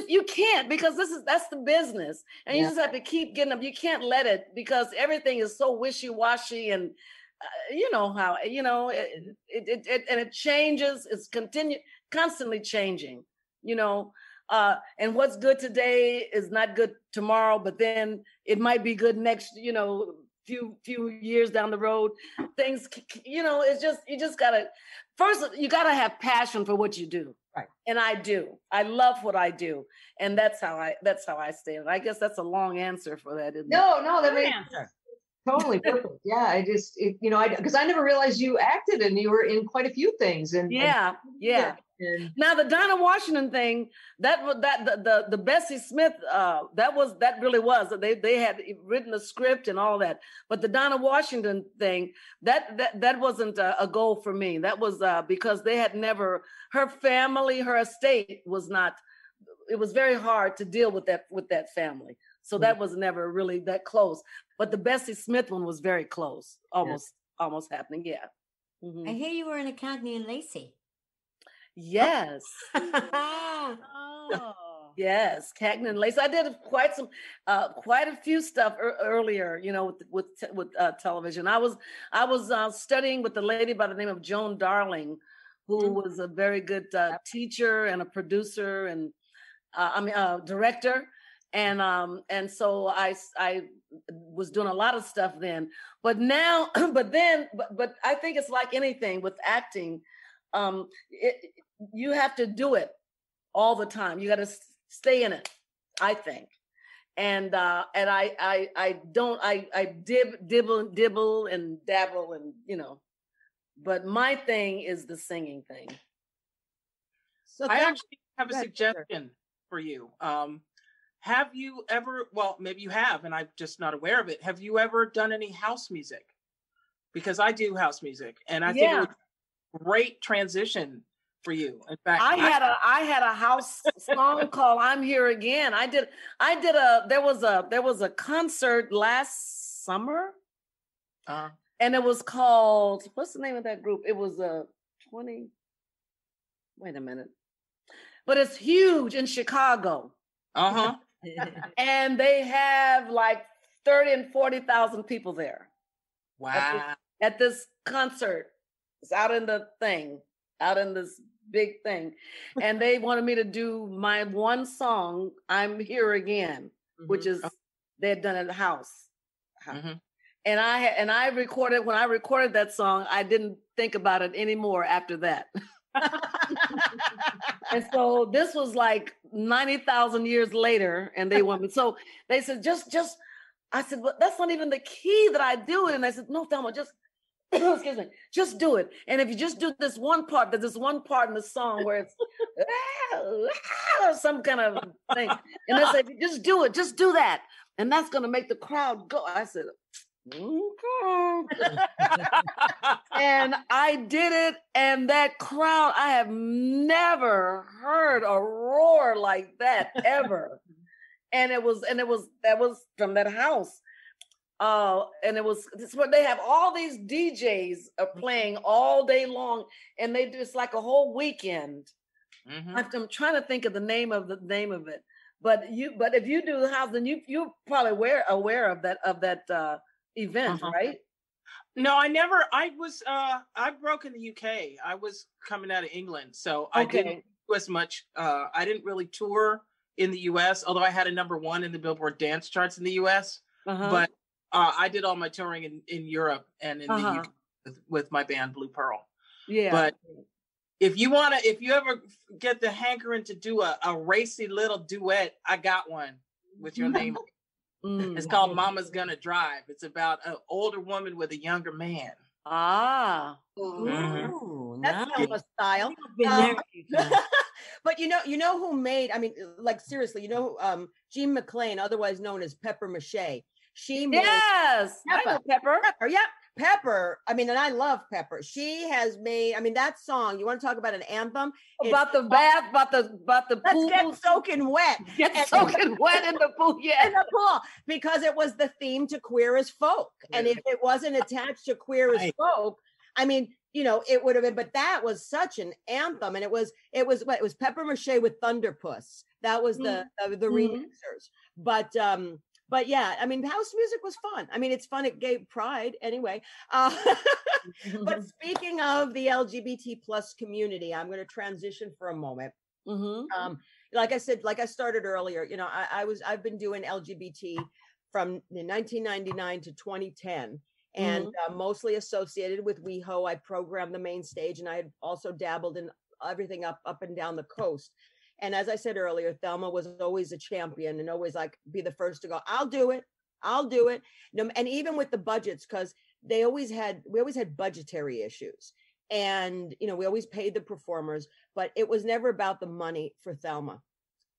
you can't, because that's the business. And you just have to keep getting up. You can't let it, because everything is so wishy-washy, and you know how, it changes. It's constantly changing, and what's good today is not good tomorrow, but then it might be good next, few years down the road. Things, it's just, you gotta have passion for what you do. Right. And I do. I love what I do. And that's how I stay. And I guess that's a long answer for that, isn't it? No, that makes totally perfect. Yeah, because I never realized you acted and you were in quite a few things. And yeah. Now the Dinah Washington thing, the Bessie Smith, that really was. They had written the script and all that. But the Dinah Washington thing, that wasn't a goal for me. That was because they had never, her family, her estate was not. It was very hard to deal with that family. So that was never really that close. But the Bessie Smith one was very close, almost happening. Yeah. Mm-hmm. I hear you were in a Cagney and Lacey. Yes. Yes, Cagney and Lacey. I did quite a few stuff earlier, with television. I was studying with a lady by the name of Joan Darling, who was a very good teacher and a producer and director. And so I was doing a lot of stuff then, but now, but I think it's like anything with acting. You have to do it all the time. You got to stay in it, I think. And I dibble and dabble and, but my thing is the singing thing. So I actually have a suggestion for you. Have you ever, well, maybe you have, and I'm just not aware of it. Have you ever done any house music? Because I do house music, and I think it would be a great transition for you. In fact, I had a house song called "I'm Here Again." There was a concert last summer, and it was called, what's the name of that group? It was wait a minute, but it's huge in Chicago. And they have like 30 and 40,000 people there. Wow. At this concert. It's out in this big thing. And they wanted me to do my one song, "I'm Here Again," which is, they had done at the house. And I recorded, when I recorded that song, I didn't think about it anymore after that. And so this was like 90,000 years later, and they want me. So they said, I said, well, that's not even the key that I do it. And I said, no, Thelma, just, excuse me, just do it. And if you just do this one part, there's this one part in the song where it's some kind of thing. And they said, just do it, just do that. And that's going to make the crowd go. I said, And I did it, and that crowd, I have never heard a roar like that ever. And that was from that house. And it's what they have, all these DJs are playing all day long, and they do, it's like a whole weekend. Mm-hmm. I'm trying to think of the name of it. But if you do the house, then you're probably aware of that event, right? No, I broke in the UK. I was coming out of England, so I didn't do as much. I didn't really tour in the US, although I had a #1 in the Billboard dance charts in the US. But I did all my touring in Europe and in the UK with my band Blue Pearl. Yeah. But if you ever get the hankering to do a racy little duet, I got one with your name. It's called Mama's Gonna Drive. It's about an older woman with a younger man. That's Thelma style. But you know who made, I mean, like seriously, Jean McClain, otherwise known as Pepper Mache. She made Yes, I know Pepper. Pepper, yeah. Pepper, I mean, and I love Pepper. She has made, I mean, that song, you want to talk about an anthem? About the bath, about the pool. Let's get soaking wet. Get soaking wet in the pool, yeah. In the pool, because it was the theme to Queer as Folk. And if it wasn't attached to Queer as Folk, I mean, it would have been, but that was such an anthem. And it was Pepper Mache with Thunderpuss. That was the remixers. But yeah, I mean, house music was fun. I mean, it's fun at Gay Pride anyway. But speaking of the LGBT plus community, I'm going to transition for a moment. Like I said, like I started earlier, I've been doing LGBT from 1999 to 2010. And mostly associated with WeHo. I programmed the main stage, and I had also dabbled in everything up and down the coast. And as I said earlier, Thelma was always a champion and always like be the first to go, I'll do it. And even with the budgets, because we always had budgetary issues. And, we always paid the performers, but it was never about the money for Thelma.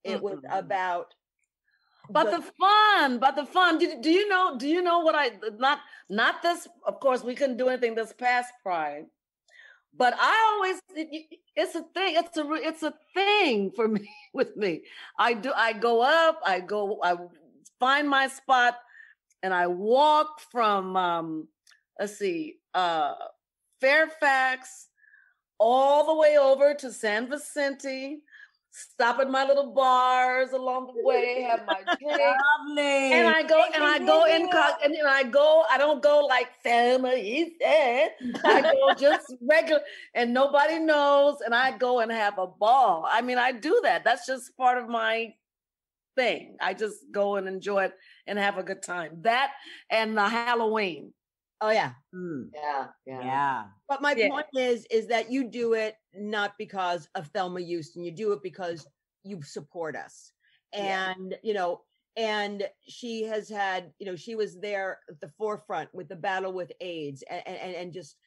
It was about the fun. Do you know what not this, of course, we couldn't do anything this past Pride. But I always, it's a thing. It's a thing for me, with me. I go up, I find my spot, and I walk from, Fairfax all the way over to San Vicente, stop at my little bars along the way, have my drink. Lovely. And I don't go like Thelma, he said. I go just regular, and nobody knows, and I go and have a ball. I mean, I do that. That's just part of my thing. I just go and enjoy it and have a good time. That and the Halloween. Oh yeah. Yeah. But my point is that you do it not because of Thelma Houston. You do it because you support us. And, and she has had, she was there at the forefront with the battle with AIDS and just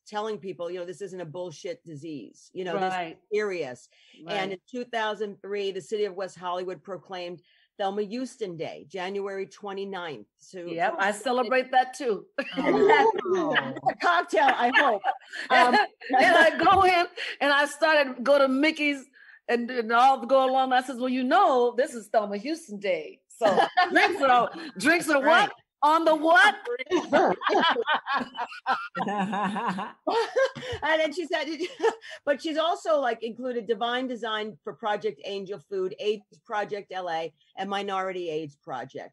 telling people, this isn't a bullshit disease, this is serious. Right. And in 2003, the city of West Hollywood proclaimed Thelma Houston Day, January 29th. So I celebrate that too. A cocktail, I hope. And I go in and I go to Mickey's and I'll go along. I says, well, this is Thelma Houston Day. So drinks are what? On the what? And then she said, but she's also like included Divine Design for Project Angel Food, AIDS Project LA, and Minority AIDS Project,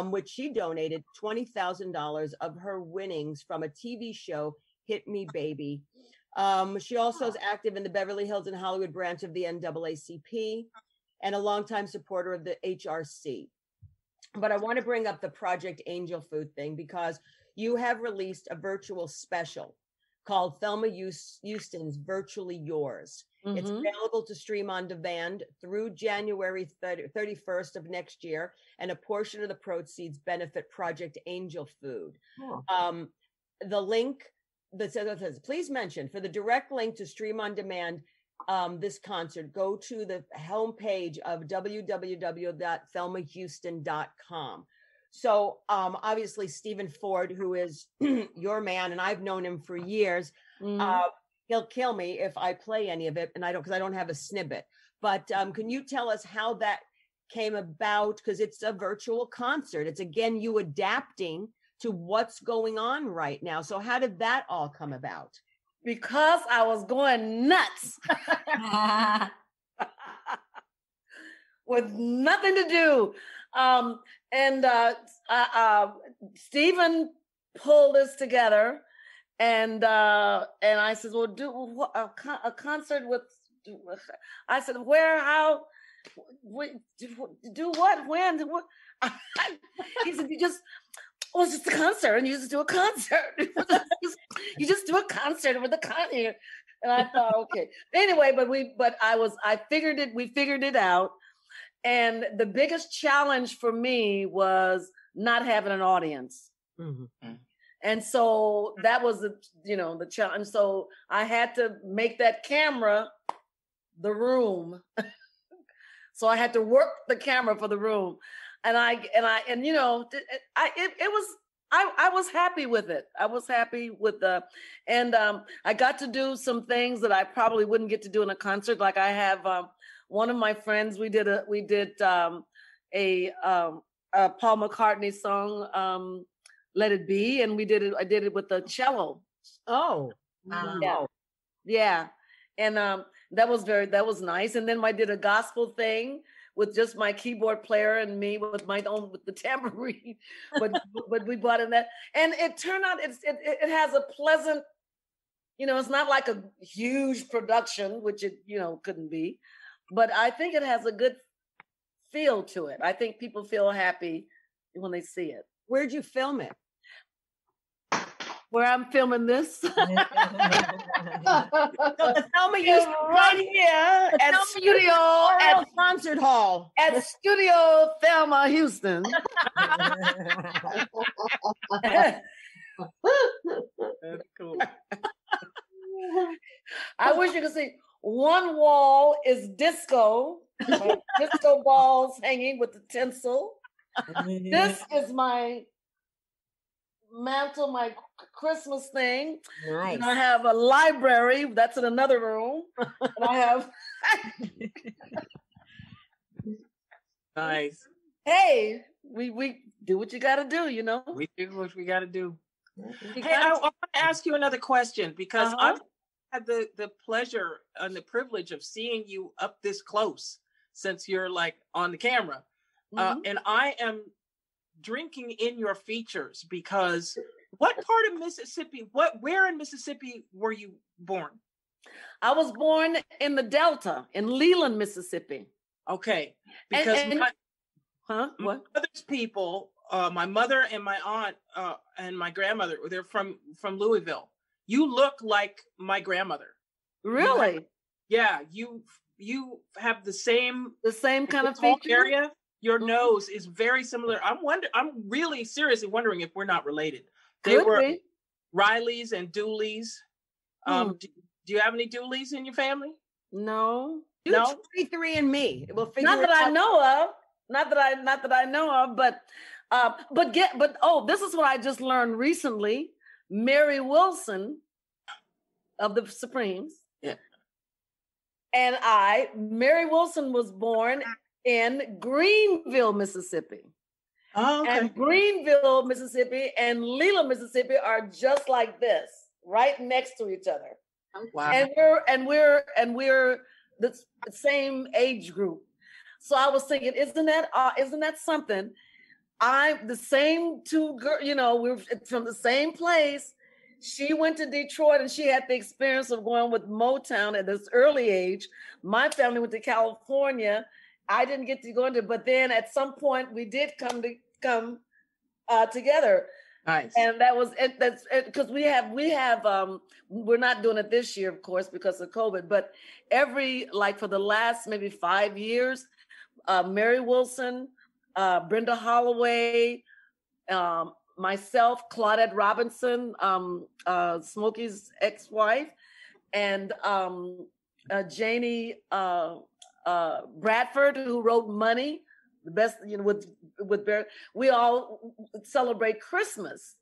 which she donated $20,000 of her winnings from a TV show, Hit Me Baby. She also is active in the Beverly Hills and Hollywood branch of the NAACP and a longtime supporter of the HRC. But I want to bring up the Project Angel Food thing because you have released a virtual special called Thelma Houston's Virtually Yours. It's available to stream on demand through January 31st of next year, and a portion of the proceeds benefit Project Angel Food. The link that says, please mention, for the direct link to stream on demand this concert, go to the homepage of www.thelmahouston.com. So obviously Stephen Ford, who is your man, and I've known him for years, he'll kill me if I play any of it, and I don't, because I don't have a snippet. But can you tell us how that came about? Because it's a virtual concert. It's again you adapting to what's going on right now. So how did that all come about? Because I was going nuts with nothing to do. Stephen pulled us together, and I said, well, do a concert with, I said, where, how, do what, when, what? He said, it's just a concert, and you just do a concert. You just do a concert with a concert. And I thought, okay. Anyway, we figured it out. And the biggest challenge for me was not having an audience. Mm-hmm. And so that was the challenge. So I had to make that camera the room. So I had to work the camera for the room. And I was happy with it. I was happy with I got to do some things that I probably wouldn't get to do in a concert. Like I have one of my friends, we did a Paul McCartney song, Let It Be, and I did it with the cello. Oh, wow. Yeah. And that was nice. And then I did a gospel thing with just my keyboard player and me with the tambourine, but we brought in that, and it turned out it has a pleasant, it's not like a huge production, which it couldn't be, but I think it has a good feel to it. I think people feel happy when they see it. Where'd you film it? Where I'm filming this. So the Thelma used right here at studio at concert hall at Studio Thelma Houston. That's cool. I wish you could see. One wall is disco, like disco balls hanging with the tinsel. This is my mantle, my Christmas thing. Nice. And I have a library that's in another room. And I have Nice. Hey, we do what you gotta do, We do what we gotta do. You Hey, I gotta- want to ask you another question because Uh-huh. I've had the pleasure and the privilege of seeing you up this close since you're like on the camera. And I am drinking in your features because what part of Mississippi, where in Mississippi were you born? I was born in the Delta in Leland, Mississippi. Okay. Because What? my mother's people, my mother and my aunt and my grandmother, they're from Louisville. You look like my grandmother. Really? You have the same kind of tall feature area. Your nose is very similar. I'm really seriously wondering if we're not related. They Could were be. Rileys and Dooleys. Do you have any Dooleys in your family? No. Do 23andMe. We'll figure Not it that out. I know of. Not that I know of, but this is what I just learned recently. Mary Wilson of the Supremes. Yeah. And Mary Wilson was born in Greenville, Mississippi. Oh, okay. And Greenville, Mississippi and Leland, Mississippi are just like this, right next to each other. Wow. And we're the same age group. So I was thinking, isn't that something? I'm the same two girls, we're from the same place. She went to Detroit and she had the experience of going with Motown at this early age. My family went to California. I didn't get to go into, but then at some point we did come together. Nice. And that's because we have we're not doing it this year, of course, because of COVID, but for the last maybe 5 years, Mary Wilson, Brenda Holloway, myself, Claudette Robinson, Smokey's ex-wife, and Janie Bradford, who wrote Money, The best, with Bear, we all celebrate Christmas,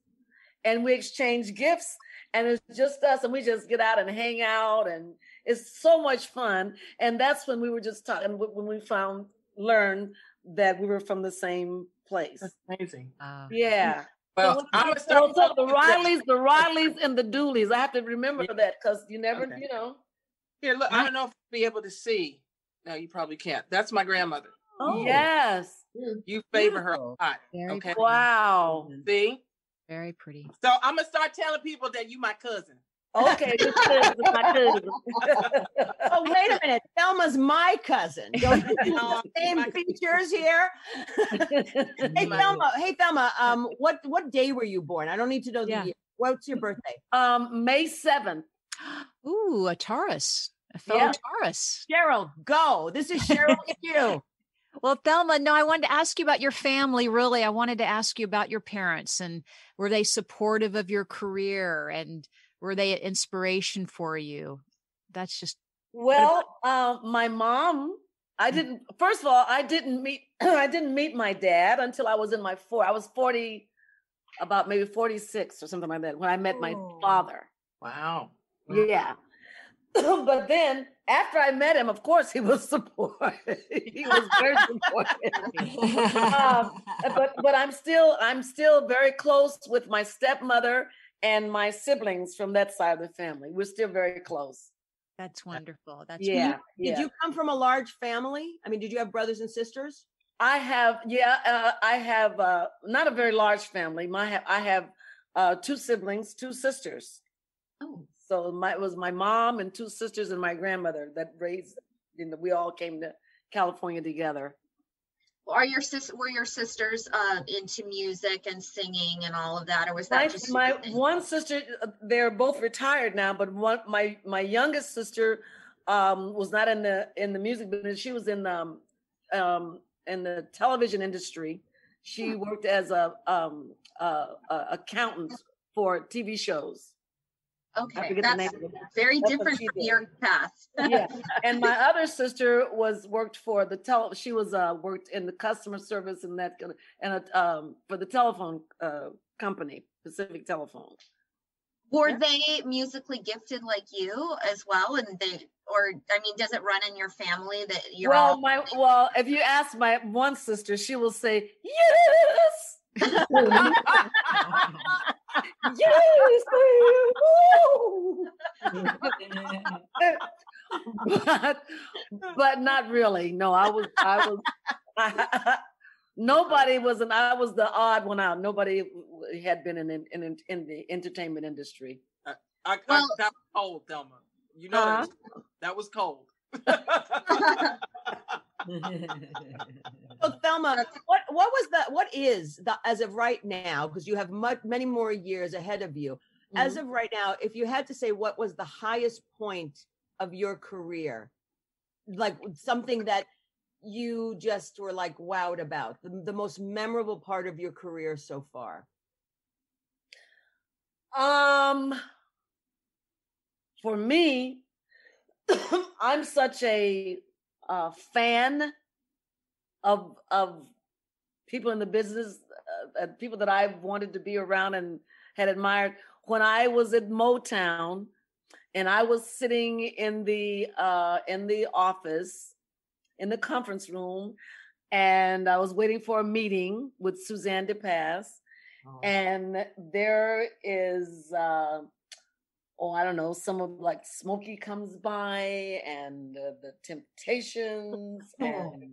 and we exchange gifts, and it's just us, and we just get out and hang out, and it's so much fun. And that's when we were just talking, when we learned that we were from the same place. That's amazing. Yeah. Well, I'm gonna So start. the Rileys, and the Dooleys. I have to remember that because you never, Okay. you know. Here, look. I don't know if you'll be able to see. No, you probably can't. That's my grandmother. Oh, Yes. You favor her a Beautiful. lot. Very Okay. Wow. See. Very pretty. So I'm gonna start telling people that you my cousin. Okay, this is my cousin. Oh, wait a minute. Thelma's my cousin. Don't you have the same features here? Hey, Thelma, what day were you born? I don't need to know the Yeah. year. What's your birthday? May 7th. Ooh, a Taurus. A fellow Yeah. Taurus. Cheryl, go. This is Cheryl and you. Well, Thelma, no, I wanted to ask you about your family. Really, I wanted to ask you about your parents, and were they supportive of your career, and were they an inspiration for you? That's just Well, my mom, I didn't meet I didn't meet my dad until I was in I was 40, about maybe 46 or something like that, when I met my father. Wow. Yeah. But then after I met him, of course, he was supportive. He was very supportive. But I'm still very close with my stepmother and my siblings from that side of the family. We're still very close. that's wonderful. That's Yeah. Did you come from a large family? I mean, did you have brothers and sisters? I have not a very large family. I have 2 siblings, 2 sisters. Oh. So it was my mom and 2 sisters and my grandmother that raised. We all came to California together. Were your sisters into music and singing and all of that, or was that just My one sister? They're both retired now, but my youngest sister was not in the music business. She was in the television industry. She worked as a accountant for TV shows. Okay, forget the that's name of it. very That's what different she from did. your past. Yeah, and my other sister worked for she was worked in the customer service and for the telephone company, Pacific Telephone. Were they musically gifted like you as well? And does it run in your family that you're Well, if you ask my one sister, she will say yes. Yes, but not really. No, I was nobody was, and I was the odd one out. Nobody had been in the entertainment industry. That was cold, Thelma. You know that was cold. So Thelma, what is as of right now, because you have many more years ahead of you, as of right now, if you had to say what was the highest point of your career, like something that you just were like wowed about, the most memorable part of your career so far? For me, I'm such a fan of people in the business, people that I wanted to be around and had admired. When I was at Motown, and I was sitting in the office, in the conference room, and I was waiting for a meeting with Suzanne DePass, and there is. I don't know, some of like Smokey comes by, and the Temptations, and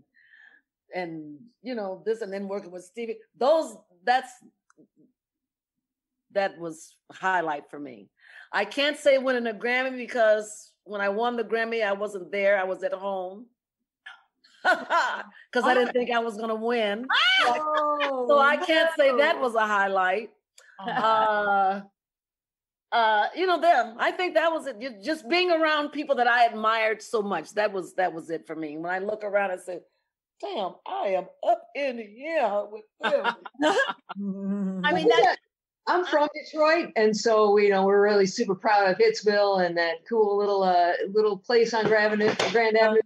this, and then working with Stevie. That was a highlight for me. I can't say winning a Grammy, because when I won the Grammy, I wasn't there. I was at home because I didn't think I was going to win. So I can't say that was a highlight. I think that was it. Just being around people that I admired so much. That was it for me. When I look around and say, damn, I am up in here with them. I mean, I'm from Detroit, and so we're really super proud of Hitsville and that cool little place on Grand Avenue.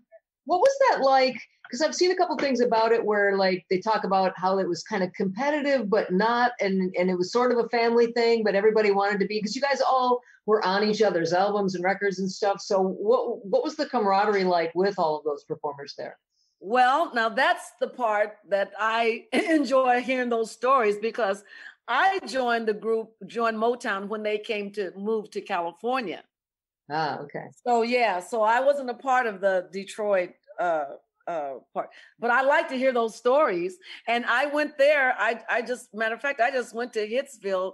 What was that like? because I've seen a couple things about it where like they talk about how it was kind of competitive, but not, and it was sort of a family thing, but everybody wanted to be, because you guys all were on each other's albums and records and stuff. So what was the camaraderie like with all of those performers there? Well, now that's the part that I enjoy hearing those stories, because I joined Motown when they came to move to California. Ah, okay. So yeah, so I wasn't a part of the Detroit part, but I like to hear those stories. And I went there. I just, matter of fact, I just went to Hitsville.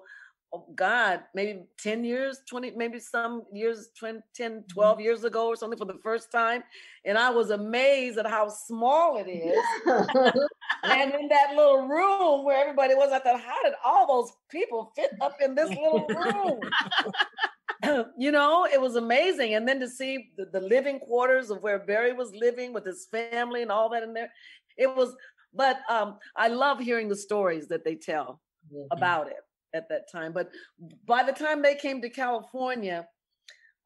Oh God, maybe 10 years, 20, maybe some years, 10, 12 years ago or something for the first time. And I was amazed at how small it is. And in that little room where everybody was, I thought, how did all those people fit up in this little room? You know, it was amazing. And then to see the living quarters of where Barry was living with his family and all that in there, it was, but I love hearing the stories that they tell about it at that time. But by the time they came to California,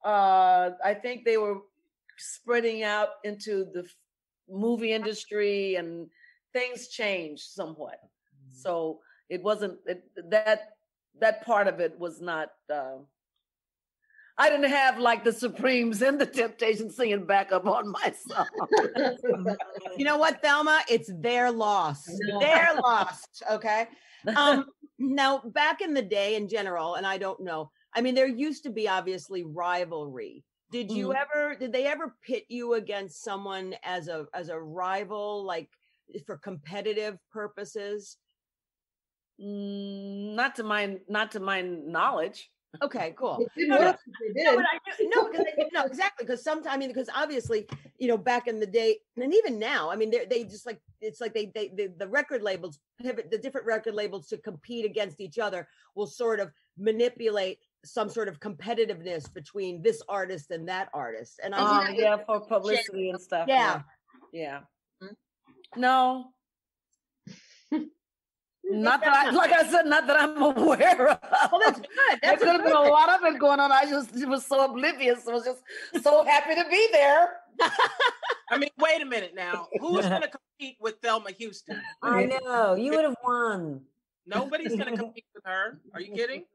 I think they were spreading out into the movie industry and things changed somewhat. So it wasn't, that part of it was not, I didn't have like the Supremes and the Temptations singing back up on my song. You know what, Thelma? It's their loss. Their loss. Okay. Now, back in the day in general, and I don't know, I mean, there used to be obviously rivalry. Did they ever pit you against someone as a rival, like for competitive purposes? Not to my knowledge. Okay, cool. No, exactly. Because sometimes, I mean, because obviously, you know, back in the day, and even now, I mean, they just like, it's like the record labels pivot, the different record labels to compete against each other will sort of manipulate some sort of competitiveness between this artist and that artist. And for publicity and stuff. Yeah. No. Not that I'm aware of. Well, that's good. There could have been a lot of it going on. I just was so oblivious. I was just so happy to be there. I mean, wait a minute now. Who's going to compete with Thelma Houston? I know. You would have won. Nobody's going to compete with her. Are you kidding?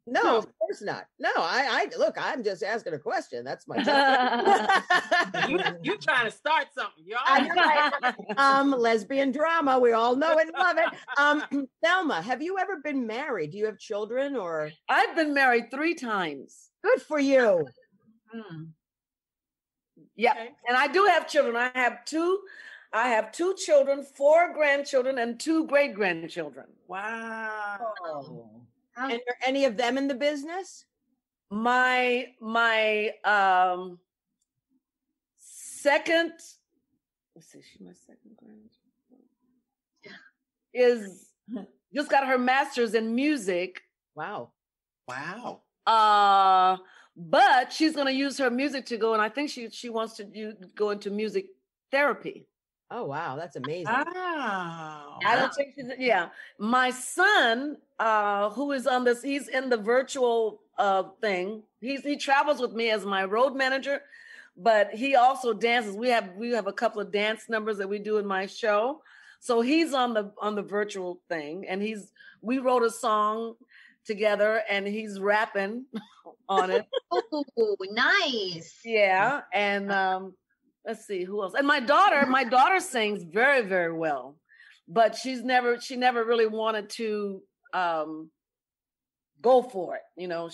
No, of course not. No, I look, I'm just asking a question. That's my you trying to start something, y'all. Lesbian drama. We all know and love it. Thelma, have you ever been married? Do you have children or? I've been married 3 times. Good for you. Yeah. Okay. And I do have children. I have two children, 4 grandchildren, and 2 great-grandchildren. Wow. Oh. And are any of them in the business? My second, let's see, she's my second grandchild. Is just got her master's in music. Wow. But she's going to use her music to go, and I think she wants to go into music therapy. Oh, wow. That's amazing. Wow. I don't think my son, who is on this, he's in the virtual thing. He travels with me as my road manager, but he also dances. We have a couple of dance numbers that we do in my show. So he's on the virtual thing, and we wrote a song together, and he's rapping on it. Oh, nice. Yeah. And let's see who else. And my daughter sings very, very well, but she never really wanted to go for it. You know,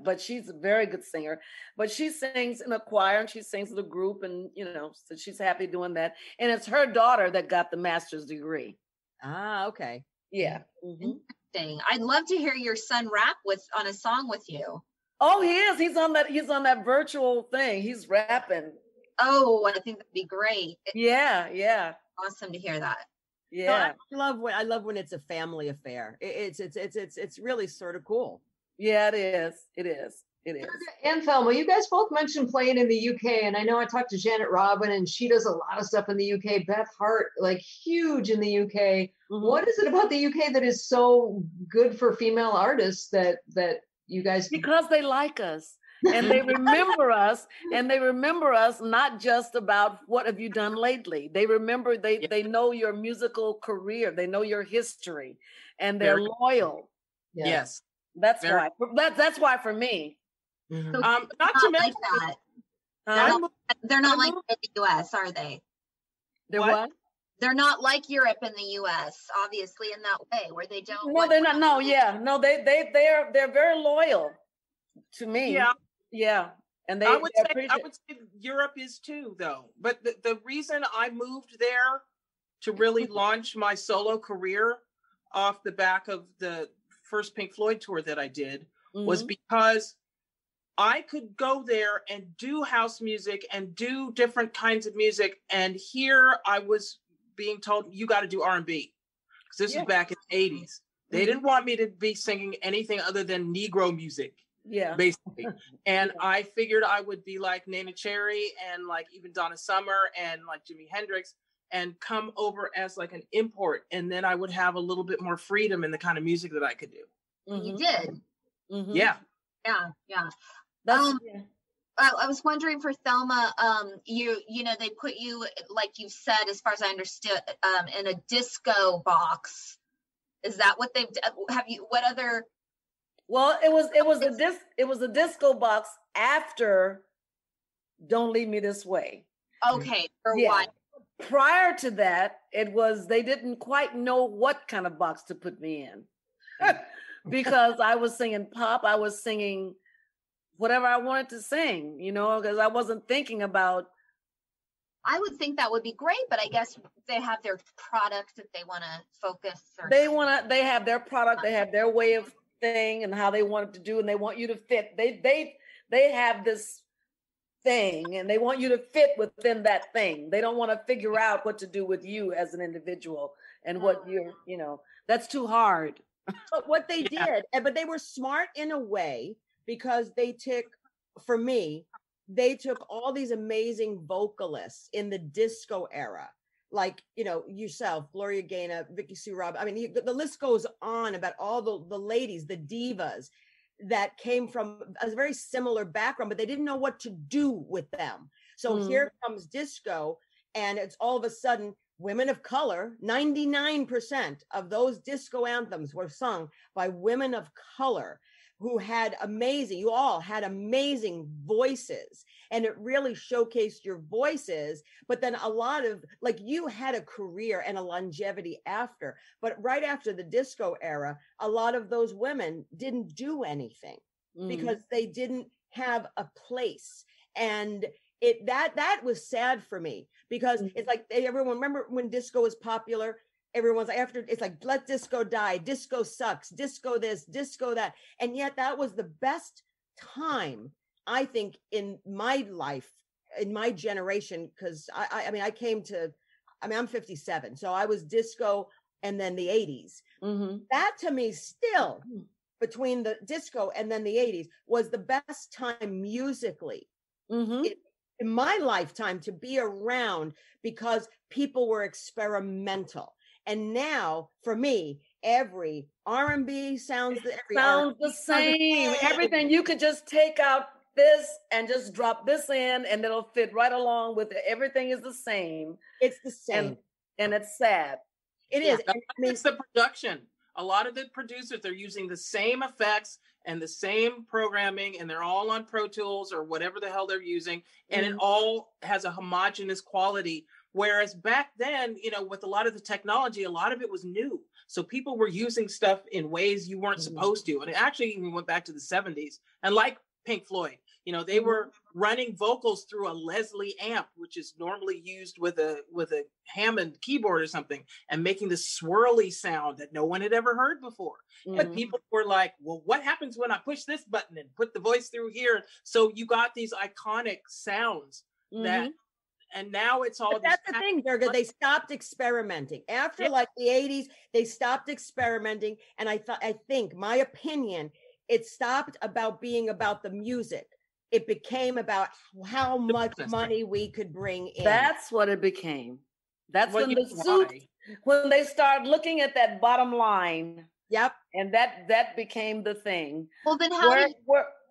but she's a very good singer, but she sings in a choir and she sings in a group, and, you know, so she's happy doing that. And it's her daughter that got the master's degree. Ah, okay. Yeah. Interesting. I'd love to hear your son rap on a song with you. Oh, he is. He's on that virtual thing. He's rapping. Oh, I think that'd be great. Yeah. Awesome to hear that. Yeah. So I love when it's a family affair. It's really sort of cool. Yeah, it is. It is. And Thelma, you guys both mentioned playing in the UK, and I know I talked to Janet Robin, and she does a lot of stuff in the UK. Beth Hart, like huge in the UK. Mm-hmm. What is it about the UK that is so good for female artists that you guys? Because they like us. And they remember us, and they remember us not just about what have you done lately. They remember, they know your musical career, they know your history, and they're loyal. Yes. That's why. That's why for me. So Not to mention like that. They're not like in the US, are they? They're what? They're not like Europe and the US, obviously, in that way, where they don't. No, they're not. No, yeah. No, they're very loyal to me. Yeah. Yeah. And I would say Europe is too, though. But the reason I moved there to really launch my solo career off the back of the first Pink Floyd tour that I did was because I could go there and do house music and do different kinds of music. And here I was being told, you got to do R&B. Because this was back in the 80s. They didn't want me to be singing anything other than Negro music. Yeah. Basically. And I figured I would be like Nana Cherry and like even Donna Summer and like Jimi Hendrix and come over as like an import. And then I would have a little bit more freedom in the kind of music that I could do. You did. Yeah. Yeah. I was wondering for Thelma, you know, they put you, like you've said, as far as I understood, in a disco box. Is that what they've have you? What other? Well, it was a disco box after "Don't Leave Me This Way." Okay, for what? Prior to that, they didn't quite know what kind of box to put me in. Because I was singing pop, I was singing whatever I wanted to sing, you know, because I wasn't thinking about. I would think that would be great, but I guess they have their product that they want to focus. They have their product, they have their way of thing and how they want it to do, and they want you to fit. They have this thing, and they want you to fit within that thing. They don't want to figure out what to do with you as an individual and what you know, that's too hard. But what they did, but they were smart in a way because they took all these amazing vocalists in the disco era, like, you know, yourself, Gloria Gaynor, Vicky Sue Robb. I mean, the list goes on about all the ladies, the divas that came from a very similar background, but they didn't know what to do with them. So here comes disco, and it's all of a sudden women of color. 99% of those disco anthems were sung by women of color who had you all had amazing voices, and it really showcased your voices. But then a lot of, like, you had a career and a longevity after, but right after the disco era, a lot of those women didn't do anything because they didn't have a place. And that was sad for me, because it's like everyone, remember when disco was popular, everyone's after, it's like, let disco die, disco sucks, disco this, disco that. And yet that was the best time, I think, in my life, in my generation, because I'm 57, so I was disco and then the 80s. That to me still, between the disco and then the 80s, was the best time musically in my lifetime to be around, because people were experimental. And now, for me, every R&B sounds the same. Everything, you could just take out this and just drop this in, and it'll fit right along with it. Everything is the same. It's the same, and it's sad. It is. I mean, it's the production. A lot of the producers, they're using the same effects and the same programming, and they're all on Pro Tools or whatever the hell they're using, and it all has a homogeneous quality. Whereas back then, you know, with a lot of the technology, a lot of it was new. So people were using stuff in ways you weren't supposed to. And it actually even went back to the 70s. And like Pink Floyd, you know, they were running vocals through a Leslie amp, which is normally used with a Hammond keyboard or something, and making this swirly sound that no one had ever heard before. But people were like, well, what happens when I push this button and put the voice through here? So you got these iconic sounds that. And now it's all. But that's the thing, Durga. They stopped experimenting after like the 80s. They stopped experimenting, and I think, my opinion, it stopped being about the music. It became about how much money we could bring in. That's what it became. That's when they start looking at that bottom line. Yep. And that became the thing. Well, then how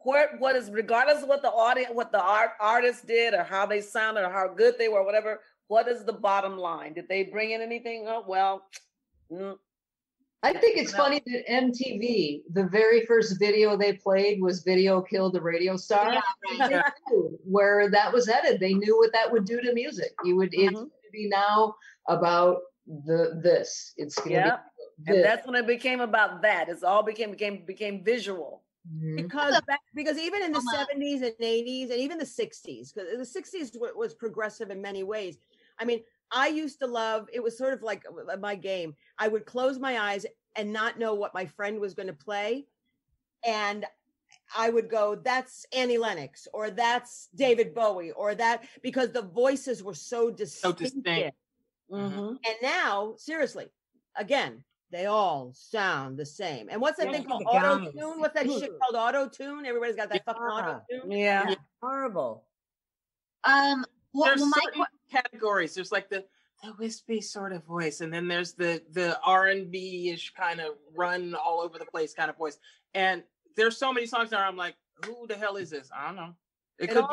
what is, regardless of what the audience, what the artist did, or how they sounded, or how good they were, whatever. What is the bottom line? Did they bring in anything? Oh, well, I think it's funny that MTV, the very first video they played was "Video Killed the Radio Star." Yeah, right. They knew where that was headed. They knew what that would do to music. It's going to be now about this. It's going to be this. And that's when it became about that. It's all became visual. Because even in the 70s and 80s and even the 60s, because the 60s was progressive in many ways. I mean, I used to love, it was sort of like my game. I would close my eyes and not know what my friend was going to play. And I would go, that's Annie Lennox, or that's David Bowie, or that, because the voices were so distinct. And now, seriously, again, they all sound the same. And what's that thing called auto-tune? What's that shit called auto-tune? Everybody's got that fucking auto-tune. Yeah. Horrible. There's certain categories. There's like the wispy sort of voice, and then there's the R&B-ish kind of run all over the place kind of voice. And there's so many songs there. I'm like, who the hell is this? I don't know. It could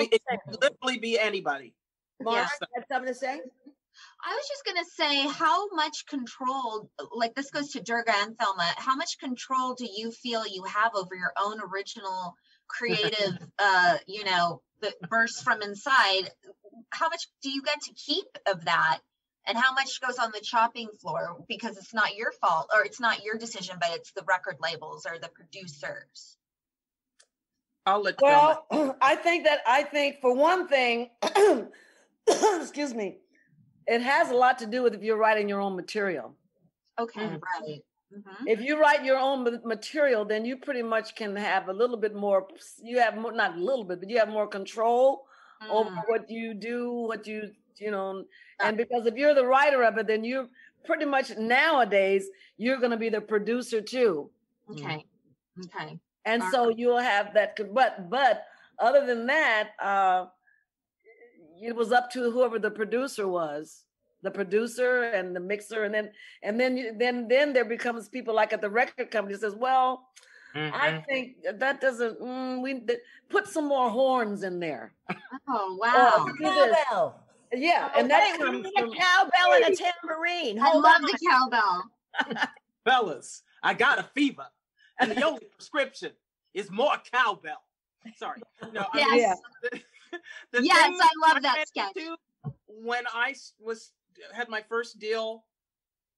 literally be anybody. Mark, you have something to say? I was just going to say, how much control, like this goes to Durga and Thelma, how much control do you feel you have over your own original creative, that bursts from inside? How much do you get to keep of that? And how much goes on the chopping floor because it's not your fault, or it's not your decision, but it's the record labels or the producers? I'll let I think for one thing, excuse me, it has a lot to do with if you're writing your own material. Okay, right. If you write your own material, then you pretty much can have a little bit more, you have more, not a little bit, but you have more control over what you do, and because if you're the writer of it, then you pretty much nowadays, you're going to be the producer too. Okay. And so you'll have that, but other than that, it was up to whoever the producer was, the producer and the mixer, and then there becomes people like at the record company says, well, I think that doesn't. We put some more horns in there. Oh wow! Cowbell. Yeah, and that comes from a cowbell and a tambourine. I love the cowbell. Fellas, I got a fever, and the only prescription is more cowbell. Sorry, no. Yes. Yes, I love that sketch. When I had my first deal,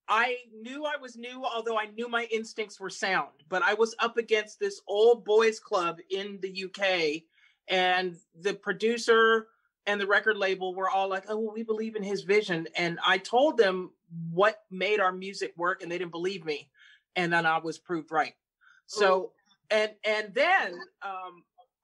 I knew I was new, although I knew my instincts were sound. But I was up against this old boys club in the UK, and the producer and the record label were all like, "Oh, well, we believe in his vision." And I told them what made our music work, and they didn't believe me. And then I was proved right. So, and then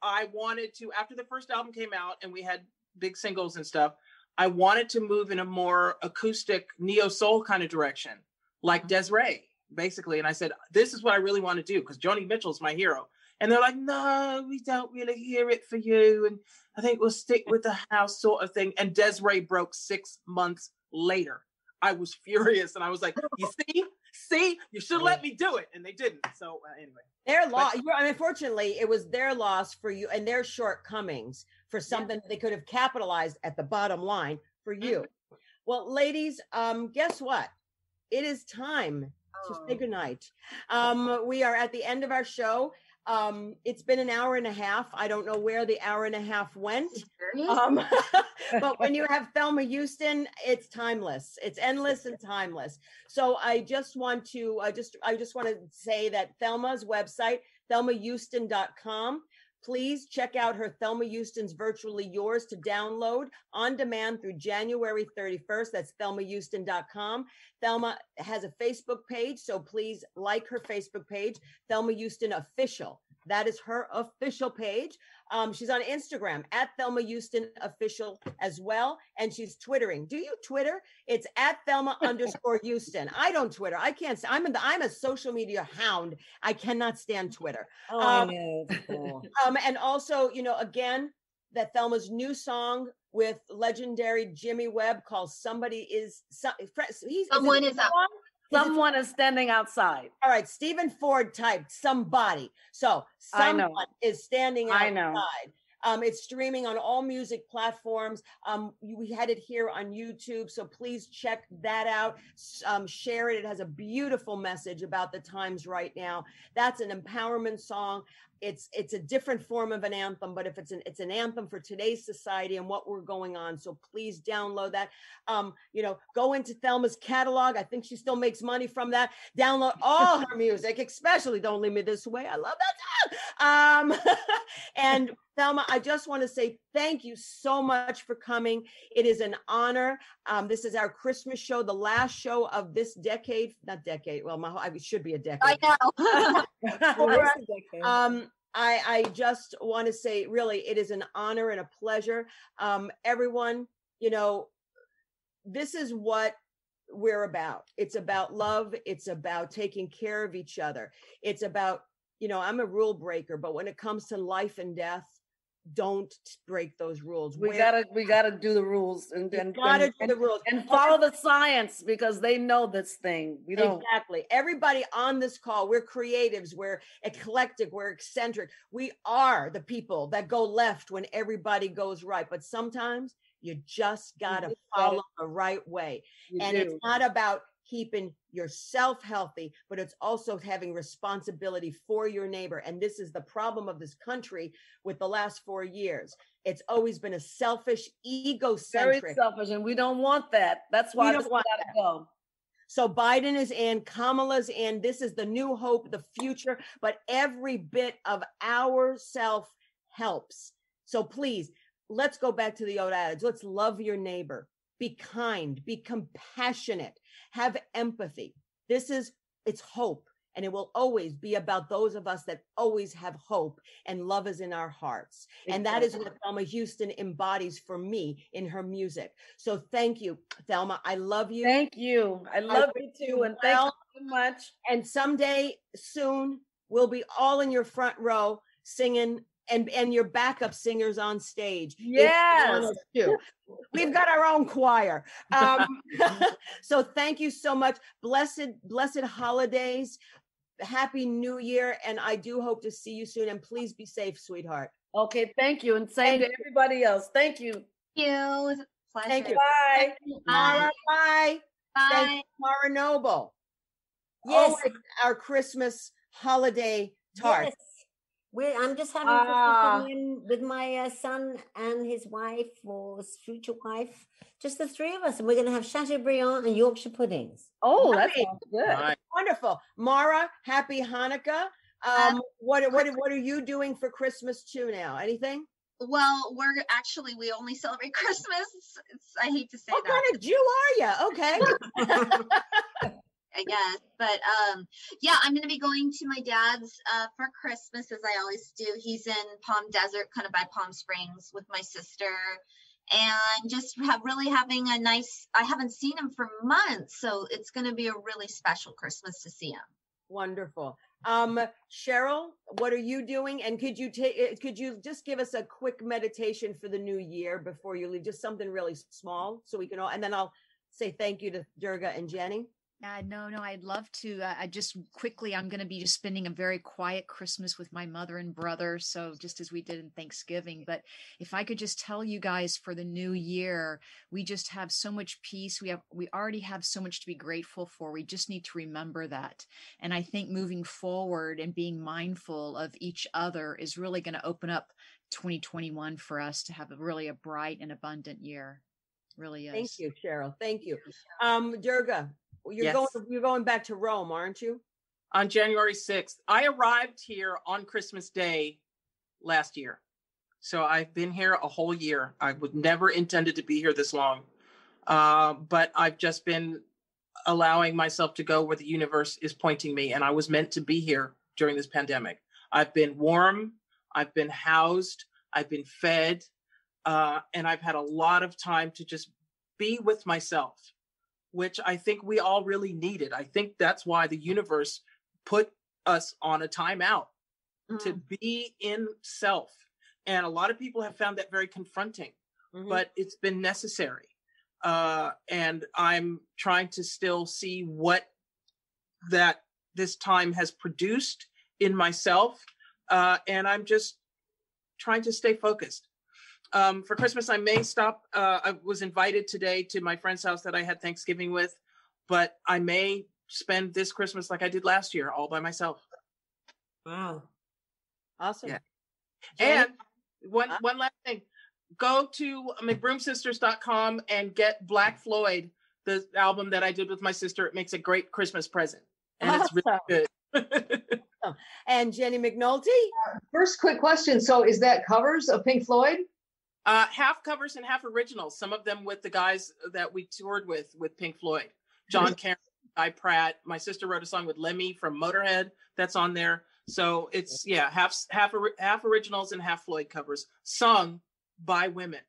I wanted to, after the first album came out and we had big singles and stuff, I wanted to move in a more acoustic neo-soul kind of direction, like Des'ree, basically. And I said, this is what I really want to do, because Joni Mitchell's my hero. And they're like, no, we don't really hear it for you. And I think we'll stick with the house sort of thing. And Des'ree broke 6 months later. I was furious. And I was like, you see, you should let me do it. And they didn't. So anyway. Their loss. Unfortunately, it was their loss for you and their shortcomings for something that they could have capitalized at the bottom line for you. Well, ladies, guess what? It is time to say goodnight. We are at the end of our show. It's been an hour and a half. I don't know where the hour and a half went. But when you have Thelma Houston, it's timeless. It's endless and timeless. So I just want to say that Thelma's website, thelmahouston.com. Please check out her Thelma Houston's Virtually Yours to download on demand through January 31st. That's thelmahouston.com. Thelma has a Facebook page, so please like her Facebook page, Thelma Houston Official. That is her official page. She's on Instagram at Thelma Houston Official as well. And she's Twittering. Do you Twitter? It's at Thelma_Houston. I don't Twitter. I can't. I'm a social media hound. I cannot stand Twitter. I know. And also, again, that Thelma's new song with legendary Jimmy Webb called Someone Is Up. Someone is standing outside. All right, Stephen Ford typed somebody. So someone is standing outside. I know. It's streaming on all music platforms. We had it here on YouTube, so please check that out. Share it. It has a beautiful message about the times right now. That's an empowerment song. It's a different form of an anthem, but if it's an anthem for today's society and what we're going on. So please download that. Go into Thelma's catalog. I think she still makes money from that. Download all her music, especially Don't Leave Me This Way. I love that song. And Thelma, I just want to say thank you so much for coming. It is an honor. This is our Christmas show, the last show of this decade. Not decade. Well, it should be a decade. I know. I just want to say, really, it is an honor and a pleasure. Everyone, this is what we're about. It's about love. It's about taking care of each other. It's about, I'm a rule breaker, but when it comes to life and death, don't break those rules. We gotta do the rules and do the rules and follow the science, because they know this thing. We don't. Exactly. Everybody on this call, we're creatives, we're eclectic, we're eccentric. We are the people that go left when everybody goes right. But sometimes you just gotta follow the right way. It's not about keeping yourself healthy, but it's also having responsibility for your neighbor. And this is the problem of this country with the last 4 years. It's always been a selfish, egocentric. Very selfish, and we don't want that. That's why we gotta go. So Biden is in, Kamala's in. This is the new hope, the future, but every bit of ourself helps. So please, let's go back to the old adage. Let's love your neighbor. Be kind, be compassionate, have empathy. It's hope. And it will always be about those of us that always have hope, and love is in our hearts. Exactly. And that is what Thelma Houston embodies for me in her music. So thank you, Thelma. I love you. Thank you. I love you too. And thank you so much. And someday soon, we'll be all in your front row singing, and your backup singers on stage. Yes. We've got our own choir. So thank you so much. Blessed holidays. Happy New Year. And I do hope to see you soon. And please be safe, sweetheart. Okay. Thank you. And same to everybody else. Thank you. Pleasure. Thank you. Bye. Mara, bye. Bye. Thank you, Mara Noble. Yes. Always our Christmas holiday tart. Yes. I'm just having Christmas with my son and his wife, or his future wife, just the three of us, and we're going to have Chateaubriand and Yorkshire puddings. Oh, that sounds good! Right. Wonderful, Mara. Happy Hanukkah. What are you doing for Christmas too now? Anything? Well, we only celebrate Christmas. I hate to say what that. What kind of Jew are you? Okay. I guess, but yeah, I'm going to be going to my dad's for Christmas, as I always do. He's in Palm Desert, kind of by Palm Springs, with my sister, and just having a nice. I haven't seen him for months, so it's going to be a really special Christmas to see him. Wonderful. Cheryl, what are you doing? And could you just give us a quick meditation for the new year before you leave? Just something really small, so we can all, and then I'll say thank you to Durga and Jenny. No, I'd love to. I just quickly, I'm going to be just spending a very quiet Christmas with my mother and brother. So just as we did in Thanksgiving, but if I could just tell you guys for the new year, we just have so much peace. We already have so much to be grateful for. We just need to remember that. And I think moving forward and being mindful of each other is really going to open up 2021 for us to have a bright and abundant year. Really is. Thank you, Cheryl. Thank you. Durga. You're going back to Rome, aren't you? On January 6th. I arrived here on Christmas Day last year. So I've been here a whole year. I would never intended to be here this long. But I've just been allowing myself to go where the universe is pointing me. And I was meant to be here during this pandemic. I've been warm. I've been housed. I've been fed. And I've had a lot of time to just be with myself, which I think we all really needed. I think that's why the universe put us on a timeout to be in self. And a lot of people have found that very confronting, but it's been necessary. And I'm trying to still see what that this time has produced in myself. And I'm just trying to stay focused. For Christmas, I may stop. I was invited today to my friend's house that I had Thanksgiving with, but I may spend this Christmas like I did last year, all by myself. Wow. Awesome. Yeah. Jenny? And one last thing, go to McBroomSisters.com and get Black Floyd, the album that I did with my sister. It makes a great Christmas present, and it's really good. And Jenny McNulty? First quick question. So is that covers of Pink Floyd? Half covers and half originals. Some of them with the guys that we toured with Pink Floyd. John Cameron, Guy Pratt. My sister wrote a song with Lemmy from Motorhead that's on there. So it's half originals and half Floyd covers, sung by women.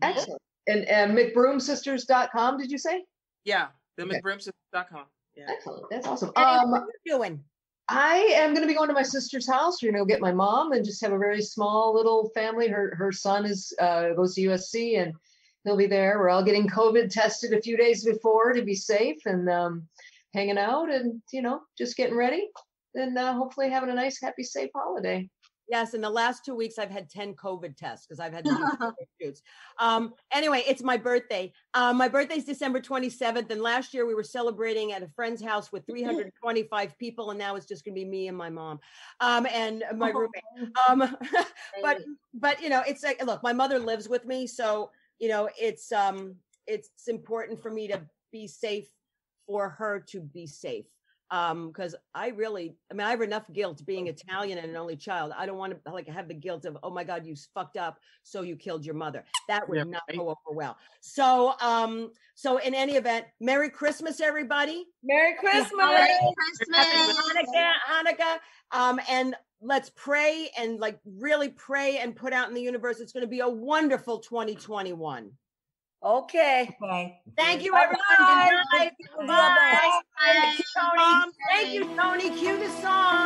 Excellent. And McBroomSisters.com, did you say? Yeah, the McBroomSisters.com. Yeah. Excellent. That's awesome. What are you doing? I am going to be going to my sister's house. We're going to go get my mom and just have a very small little family. Her son goes to USC and he'll be there. We're all getting COVID tested a few days before to be safe and hanging out and, just getting ready and hopefully having a nice, happy, safe holiday. Yes, in the last 2 weeks, I've had 10 COVID tests because I've had to do COVID shoots. Anyway, it's my birthday. My birthday's December 27th, and last year we were celebrating at a friend's house with 325 people, and now it's just going to be me and my mom and my roommate. But it's like, look, my mother lives with me, so it's important for me to be safe for her to be safe. Because I have enough guilt being Italian and an only child. I don't want to have the guilt of, oh my God, you fucked up, so you killed your mother. That would not go over well. So, so in any event, Merry Christmas, everybody. Merry Christmas. Merry Christmas. Happy Hanukkah. And let's pray and really pray and put out in the universe. It's going to be a wonderful 2021. Okay. Thank you, everyone. Good night. Bye. Thank you, Tony. Cue the song.